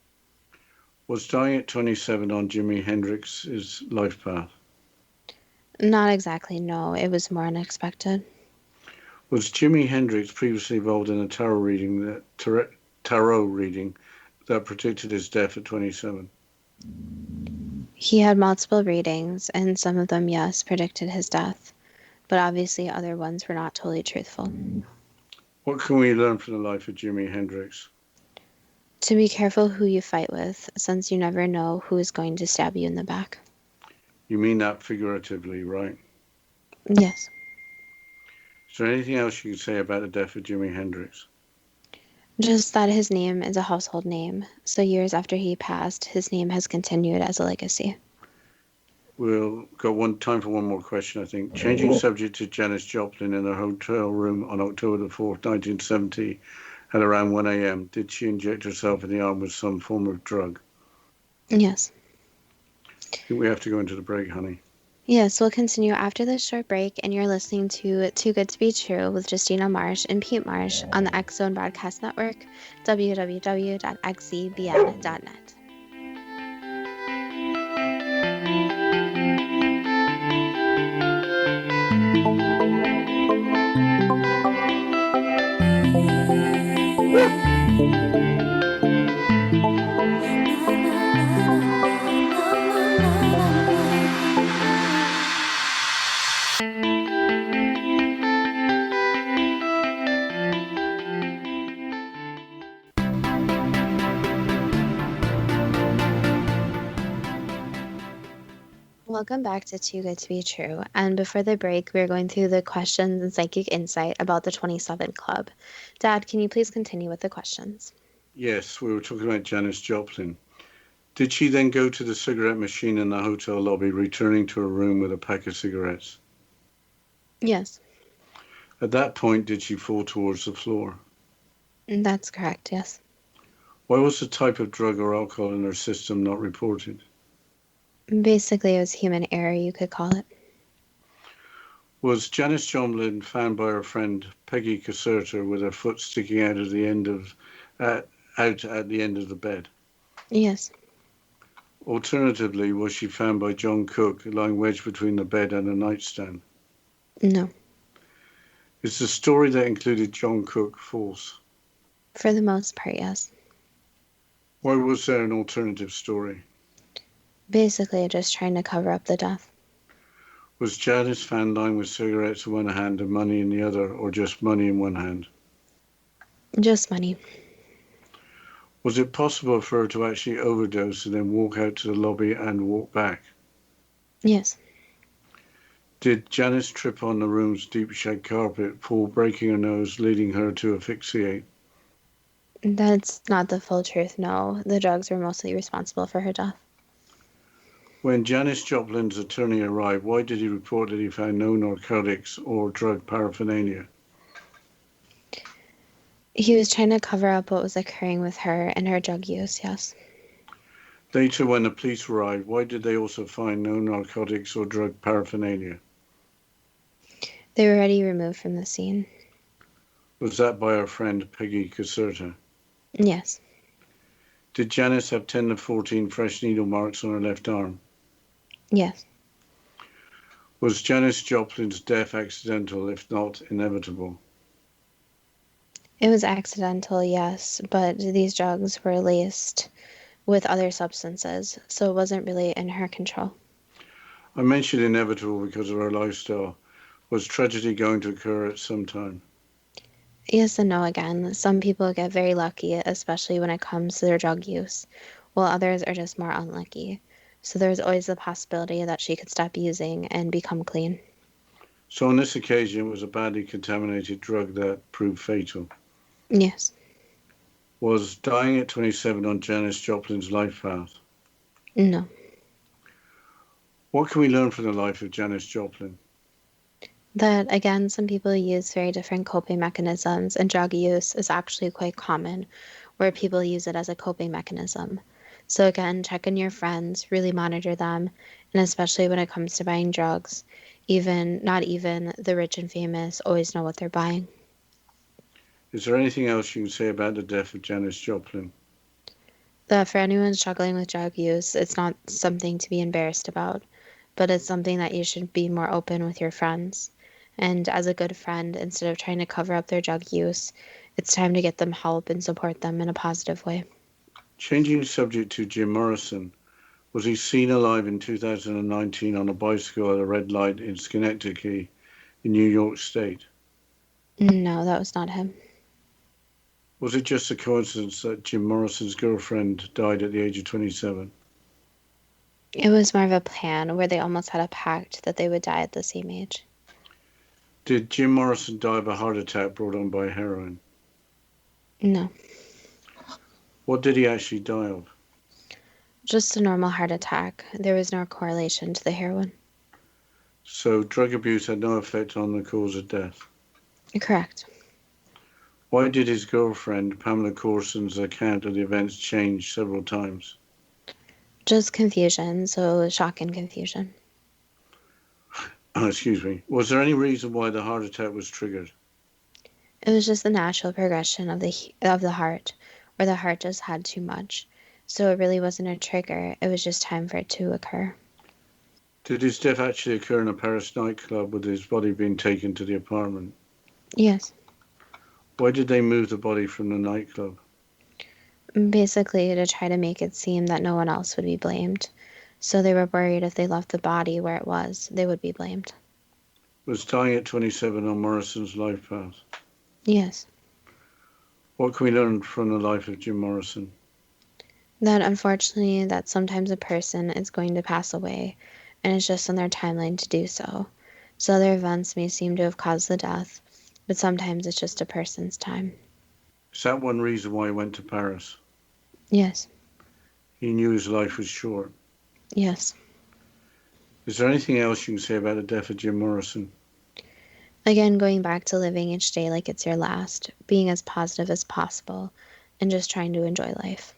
Speaker 2: Was dying at 27 on Jimi Hendrix's life path?
Speaker 1: Not exactly, no. It was more unexpected.
Speaker 2: Was Jimi Hendrix previously involved in a tarot reading that predicted his death at 27?
Speaker 1: He had multiple readings, and some of them, yes, predicted his death, but obviously other ones were not totally truthful.
Speaker 2: What can we learn from the life of Jimi Hendrix?
Speaker 1: To be careful who you fight with, since you never know who is going to stab you in the back.
Speaker 2: You mean that figuratively, right?
Speaker 1: Yes.
Speaker 2: Is there anything else you can say about the death of Jimi Hendrix?
Speaker 1: Just that his name is a household name, so years after he passed, his name has continued as a legacy.
Speaker 2: We'll got one time for one more question, I think. Changing subject to Janis Joplin in her hotel room on October the 4th, 1970, at around 1 a.m. Did she inject herself in the arm with some form of drug?
Speaker 1: Yes.
Speaker 2: I think we have to go into the break, honey.
Speaker 1: Yes, we'll continue after this short break, and you're listening to Too Good to Be True with Justina Marsh and Pete Marsh on the X Zone Broadcast Network, www.xzbn.net. Welcome back to Too Good to Be True. And before the break, we were going through the questions and psychic insight about the 27 Club. Dad, can you please continue with the questions?
Speaker 2: Yes, we were talking about Janis Joplin. Did she then go to the cigarette machine in the hotel lobby, returning to her room with a pack of cigarettes?
Speaker 1: Yes,
Speaker 2: At that point, did she fall towards the floor?
Speaker 1: that's correct, yes.
Speaker 2: Why was the type of drug or alcohol in her system not reported?
Speaker 1: Basically, it was human error, you could call it.
Speaker 2: Was Janis Joplin found by her friend Peggy Caserta with her foot sticking out of the end of out at the end of the bed?
Speaker 1: Yes,
Speaker 2: Alternatively, was she found by John Cook lying wedged between the bed and a nightstand?
Speaker 1: no.
Speaker 2: Is the story that included John Cook false?
Speaker 1: For the most part, yes.
Speaker 2: Why was there an alternative story?
Speaker 1: Basically, just trying to cover up the death.
Speaker 2: Was Janis found lying with cigarettes in one hand and money in the other, or just money in one hand?
Speaker 1: Just money.
Speaker 2: Was it possible for her to actually overdose and then walk out to the lobby and walk back?
Speaker 1: Yes,
Speaker 2: Did Janis trip on the room's deep shag carpet, fall breaking her nose, leading her to asphyxiate?
Speaker 1: that's not the full truth, no. The drugs were mostly responsible for her death.
Speaker 2: When Janis Joplin's attorney arrived, why did he report that he found no narcotics or drug paraphernalia?
Speaker 1: He was trying to cover up what was occurring with her and her drug use, yes.
Speaker 2: Later, when the police arrived, why did they also find no narcotics or drug paraphernalia?
Speaker 1: They were already removed from the scene.
Speaker 2: Was that by our friend Peggy Caserta?
Speaker 1: Yes,
Speaker 2: Did Janis have 10 to 14 fresh needle marks on her left arm?
Speaker 1: yes.
Speaker 2: Was Janis Joplin's death accidental, if not inevitable?
Speaker 1: It was accidental, yes, but these drugs were laced with other substances, so it wasn't really in her control.
Speaker 2: I mentioned inevitable because of her lifestyle. Was tragedy going to occur at some time?
Speaker 1: Yes and no again. Some people get very lucky, especially when it comes to their drug use, while others are just more unlucky. So there's always the possibility that she could stop using and become clean.
Speaker 2: So on this occasion, it was a badly contaminated drug that proved fatal.
Speaker 1: Yes.
Speaker 2: Was dying at 27 on Janis Joplin's life path?
Speaker 1: No.
Speaker 2: What can we learn from the life of Janis Joplin?
Speaker 1: That again, some people use very different coping mechanisms, and drug use is actually quite common where people use it as a coping mechanism. So, again, check on your friends, really monitor them, and especially when it comes to buying drugs, even not even the rich and famous always know what they're buying.
Speaker 2: Is there anything else you can say about the death of Janis Joplin?
Speaker 1: That for anyone struggling with drug use, it's not something to be embarrassed about, but it's something that you should be more open with your friends. And as a good friend, instead of trying to cover up their drug use, it's time to get them help and support them in a positive way.
Speaker 2: Changing subject to Jim Morrison, was he seen alive in 2019 on a bicycle at a red light in Schenectady in New York State?
Speaker 1: No, that was not him.
Speaker 2: Was it just a coincidence that Jim Morrison's girlfriend died at the age of 27?
Speaker 1: It was more of a plan where they almost had a pact that they would die at the same age.
Speaker 2: Did Jim Morrison die of a heart attack brought on by heroin?
Speaker 1: No,
Speaker 2: What did he actually die of?
Speaker 1: just a normal heart attack. There was no correlation to the heroin.
Speaker 2: So drug abuse had no effect on the cause of death.
Speaker 1: Correct.
Speaker 2: Why did his girlfriend, Pamela Corson's account of the events change several times?
Speaker 1: Just confusion, so shock and confusion.
Speaker 2: Oh, excuse me. Was there any reason why the heart attack was triggered?
Speaker 1: It was just the natural progression of the heart, where the heart just had too much. So it really wasn't a trigger. It was just time for it to occur.
Speaker 2: Did his death actually occur in a Paris nightclub with his body being taken to the apartment?
Speaker 1: Yes.
Speaker 2: Why did they move the body from the nightclub?
Speaker 1: Basically, to try to make it seem that no one else would be blamed. So they were worried if they left the body where it was, they would be blamed.
Speaker 2: Was dying at 27 on Morrison's life path?
Speaker 1: Yes.
Speaker 2: What can we learn from the life of Jim Morrison?
Speaker 1: That unfortunately, that sometimes a person is going to pass away, and it's just on their timeline to do so. So other events may seem to have caused the death, but sometimes it's just a person's time.
Speaker 2: Is that one reason why he went to Paris?
Speaker 1: Yes,
Speaker 2: He knew his life was short.
Speaker 1: yes.
Speaker 2: Is there anything else you can say about the death of Jim Morrison?
Speaker 1: Again, going back to living each day like it's your last, being as positive as possible, and just trying to enjoy life.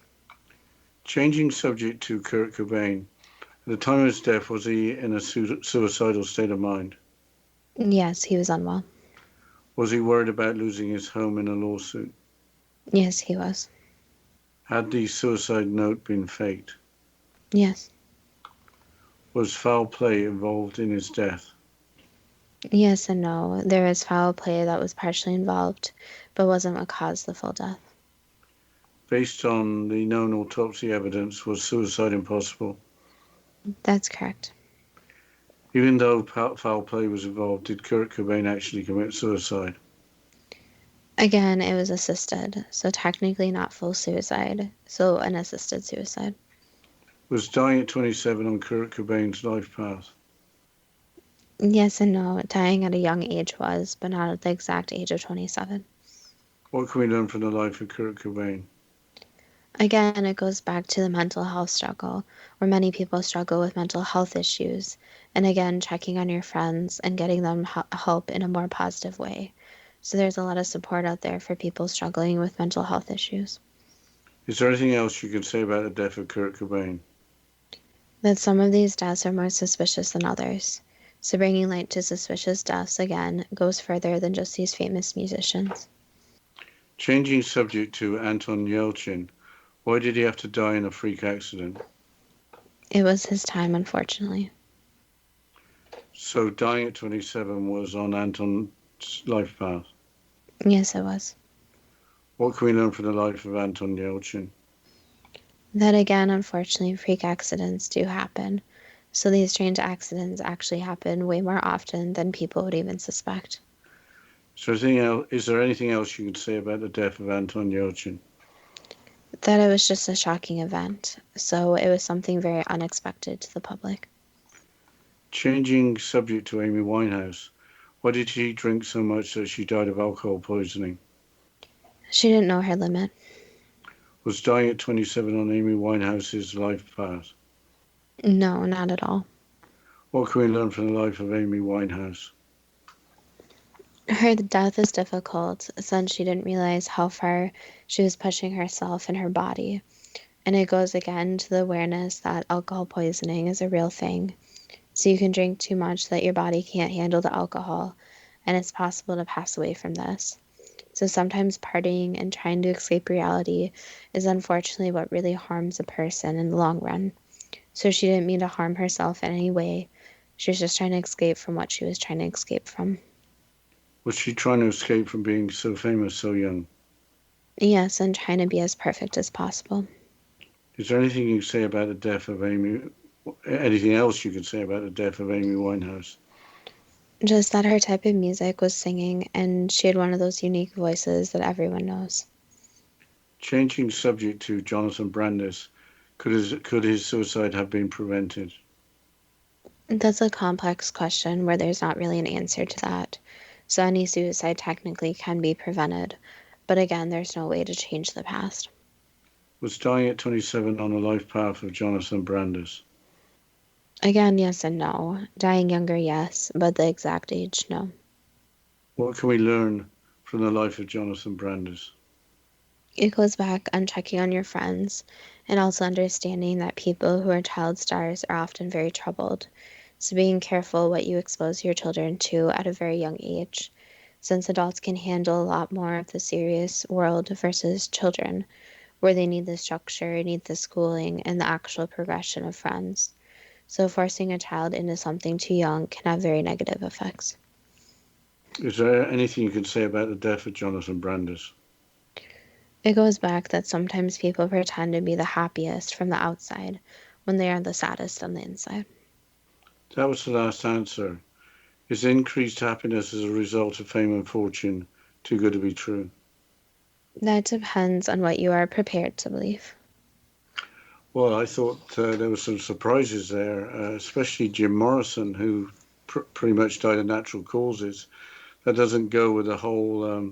Speaker 2: Changing subject to Kurt Cobain. At the time of his death, was he in a suicidal state of mind?
Speaker 1: Yes, he was unwell.
Speaker 2: Was he worried about losing his home in a lawsuit?
Speaker 1: Yes, he was.
Speaker 2: Had the suicide note been faked?
Speaker 1: Yes.
Speaker 2: Was foul play involved in his death?
Speaker 1: Yes and no. There was foul play that was partially involved, but wasn't what caused the full death.
Speaker 2: Based on the known autopsy evidence, was suicide impossible?
Speaker 1: That's correct.
Speaker 2: Even though foul play was involved, did Kurt Cobain actually commit suicide?
Speaker 1: Again, it was assisted, so technically not full suicide, so an assisted suicide.
Speaker 2: Was dying at 27 on Kurt Cobain's life path?
Speaker 1: Yes and no. Dying at a young age was, but not at the exact age of 27.
Speaker 2: What can we learn from the life of Kurt Cobain?
Speaker 1: Again, it goes back to the mental health struggle, where many people struggle with mental health issues, and again, checking on your friends and getting them help in a more positive way. So there's a lot of support out there for people struggling with mental health issues.
Speaker 2: Is there anything else you can say about the death of Kurt Cobain?
Speaker 1: That some of these deaths are more suspicious than others. So bringing light to suspicious deaths, again, goes further than just these famous musicians.
Speaker 2: Changing subject to Anton Yelchin. Why did he have to die in a freak accident?
Speaker 1: It was his time, unfortunately.
Speaker 2: So dying at 27 was on Anton's life path.
Speaker 1: Yes, it was.
Speaker 2: What can we learn from the life of Anton Yelchin?
Speaker 1: That again, unfortunately, freak accidents do happen. So these strange accidents actually happen way more often than people would even suspect.
Speaker 2: Is there anything else you can say about the death of Anton Yelchin?
Speaker 1: That it was just a shocking event. So it was something very unexpected to the public.
Speaker 2: Changing subject to Amy Winehouse. Why did she drink so much that she died of alcohol poisoning?
Speaker 1: She didn't know her limit.
Speaker 2: Was dying at 27 on Amy Winehouse's life path?
Speaker 1: No, not at all.
Speaker 2: What can we learn from the life of Amy Winehouse?
Speaker 1: Her death is difficult since she didn't realize how far she was pushing herself and her body. And it goes again to the awareness that alcohol poisoning is a real thing. So you can drink too much that your body can't handle the alcohol, and it's possible to pass away from this. So sometimes partying and trying to escape reality is unfortunately what really harms a person in the long run. So she didn't mean to harm herself in any way. She was just trying to escape from what she was trying to escape from.
Speaker 2: Was she trying to escape from being so famous so young?
Speaker 1: Yes, and trying to be as perfect as possible.
Speaker 2: Is there anything you can say about the death of Amy? Anything else you can say about the death of Amy Winehouse?
Speaker 1: Just that her type of music was singing, and she had one of those unique voices that everyone knows.
Speaker 2: Changing subject to Jonathan Brandis. Could his suicide have been prevented?
Speaker 1: That's a complex question where there's not really an answer to that. So any suicide technically can be prevented, but again, there's no way to change the past.
Speaker 2: Was dying at 27 on the life path of Jonathan Brandis?
Speaker 1: Again, yes and no. Dying younger, yes, but the exact age, no.
Speaker 2: What can we learn from the life of Jonathan Brandis?
Speaker 1: It goes back on checking on your friends and also understanding that people who are child stars are often very troubled. So being careful what you expose your children to at a very young age, since adults can handle a lot more of the serious world versus children, where they need the structure, need the schooling, and the actual progression of friends. So forcing a child into something too young can have very negative effects.
Speaker 2: Is there anything you can say about the death of Jonathan Brandis?
Speaker 1: It goes back that sometimes people pretend to be the happiest from the outside when they are the saddest on the inside.
Speaker 2: That was the last answer. Is increased happiness as a result of fame and fortune too good to be true?
Speaker 1: That depends on what you are prepared to believe.
Speaker 2: Well, I thought there were some surprises there, especially Jim Morrison, who pretty much died of natural causes. That doesn't go with the whole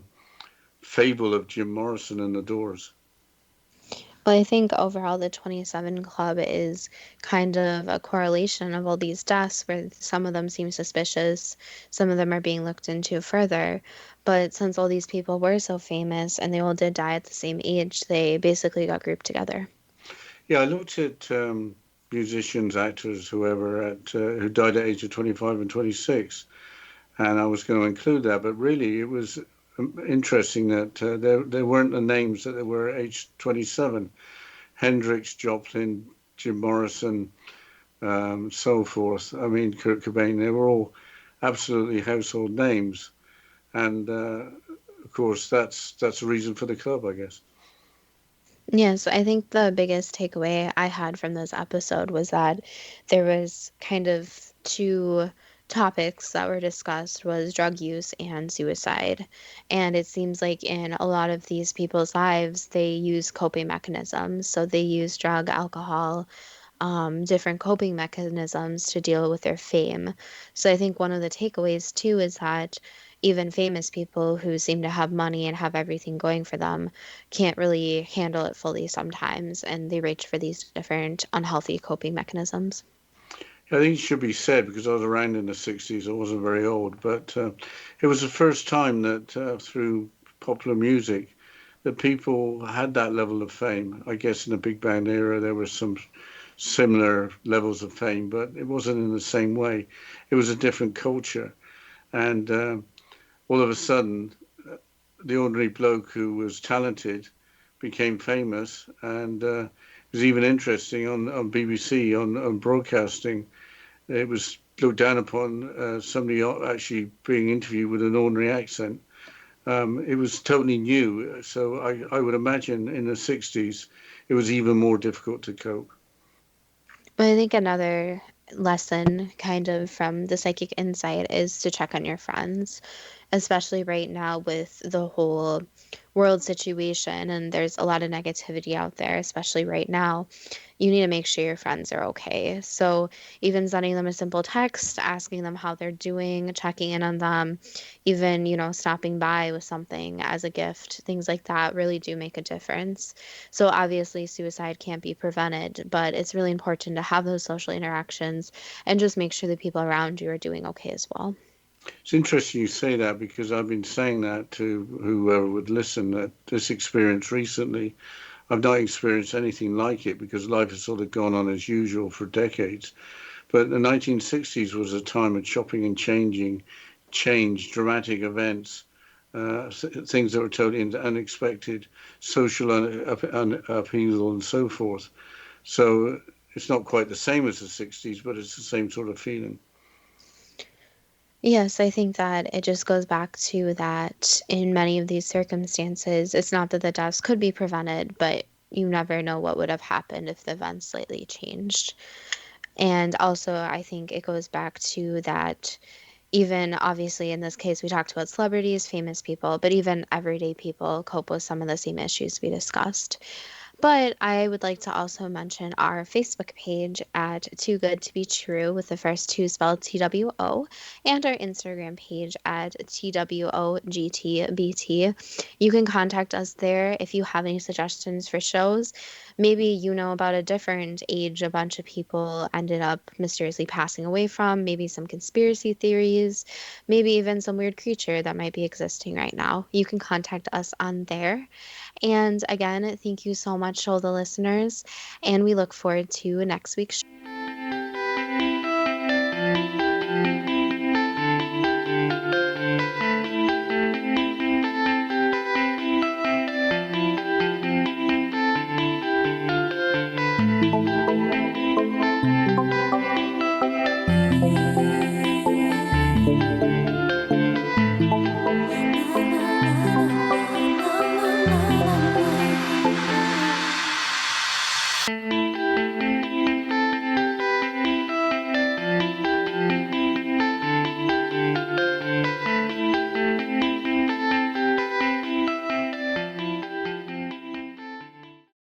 Speaker 2: fable of Jim Morrison and the Doors.
Speaker 1: Well, I think overall the 27 Club is kind of a correlation of all these deaths where some of them seem suspicious, some of them are being looked into further. But since all these people were so famous and they all did die at the same age, they basically got grouped together.
Speaker 2: Yeah, I looked at musicians, actors, whoever, who died at age of 25 and 26, and I was going to include that, but really it was interesting that there weren't the names that there were at age 27. Hendrix, Joplin, Jim Morrison, so forth. I mean, Kurt Cobain, they were all absolutely household names. And of course, that's a reason for the club, I guess.
Speaker 1: Yes, I think the biggest takeaway I had from this episode was that there was kind of two topics that were discussed was drug use and suicide. And it seems like in a lot of these people's lives, they use coping mechanisms. So they use drug, alcohol, different coping mechanisms to deal with their fame. So I think one of the takeaways too is that even famous people who seem to have money and have everything going for them can't really handle it fully sometimes, and they reach for these different unhealthy coping mechanisms.
Speaker 2: I think it should be said because I was around in the 60s. I wasn't very old, but it was the first time that through popular music that people had that level of fame. I guess in the big band era there were some similar levels of fame, but it wasn't in the same way. It was a different culture, and all of a sudden, the ordinary bloke who was talented became famous, and it was even interesting on BBC on broadcasting. It was looked down upon somebody actually being interviewed with an ordinary accent. It was totally new, so I would imagine in the 60s it was even more difficult to cope.
Speaker 1: But I think another lesson kind of from the psychic insight is to check on your friends, especially right now with the whole world situation and there's a lot of negativity out there, especially right now. You need to make sure your friends are okay. So, even sending them a simple text, asking them how they're doing, checking in on them, even, stopping by with something as a gift, things like that really do make a difference. So, obviously, suicide can't be prevented, but it's really important to have those social interactions and just make sure the people around you are doing okay as well.
Speaker 2: It's interesting you say that because I've been saying that to whoever would listen that this experience recently, I've not experienced anything like it because life has sort of gone on as usual for decades. But the 1960s was a time of chopping and changing, change, dramatic events, things that were totally unexpected, social upheaval, and so forth. So it's not quite the same as the 60s, but it's the same sort of feeling.
Speaker 1: Yes, I think that it just goes back to that in many of these circumstances, it's not that the deaths could be prevented, but you never know what would have happened if the events slightly changed. And also, I think it goes back to that, even obviously in this case, we talked about celebrities, famous people, but even everyday people cope with some of the same issues we discussed. But I would like to also mention our Facebook page at Too Good to Be True with the first two spelled TWO, and our Instagram page at TWOGTBT. You can contact us there if you have any suggestions for shows. Maybe you know about a different age a bunch of people ended up mysteriously passing away from, maybe some conspiracy theories, maybe even some weird creature that might be existing right now. You can contact us on there. And again, thank you so much to all the listeners, and we look forward to next week's show.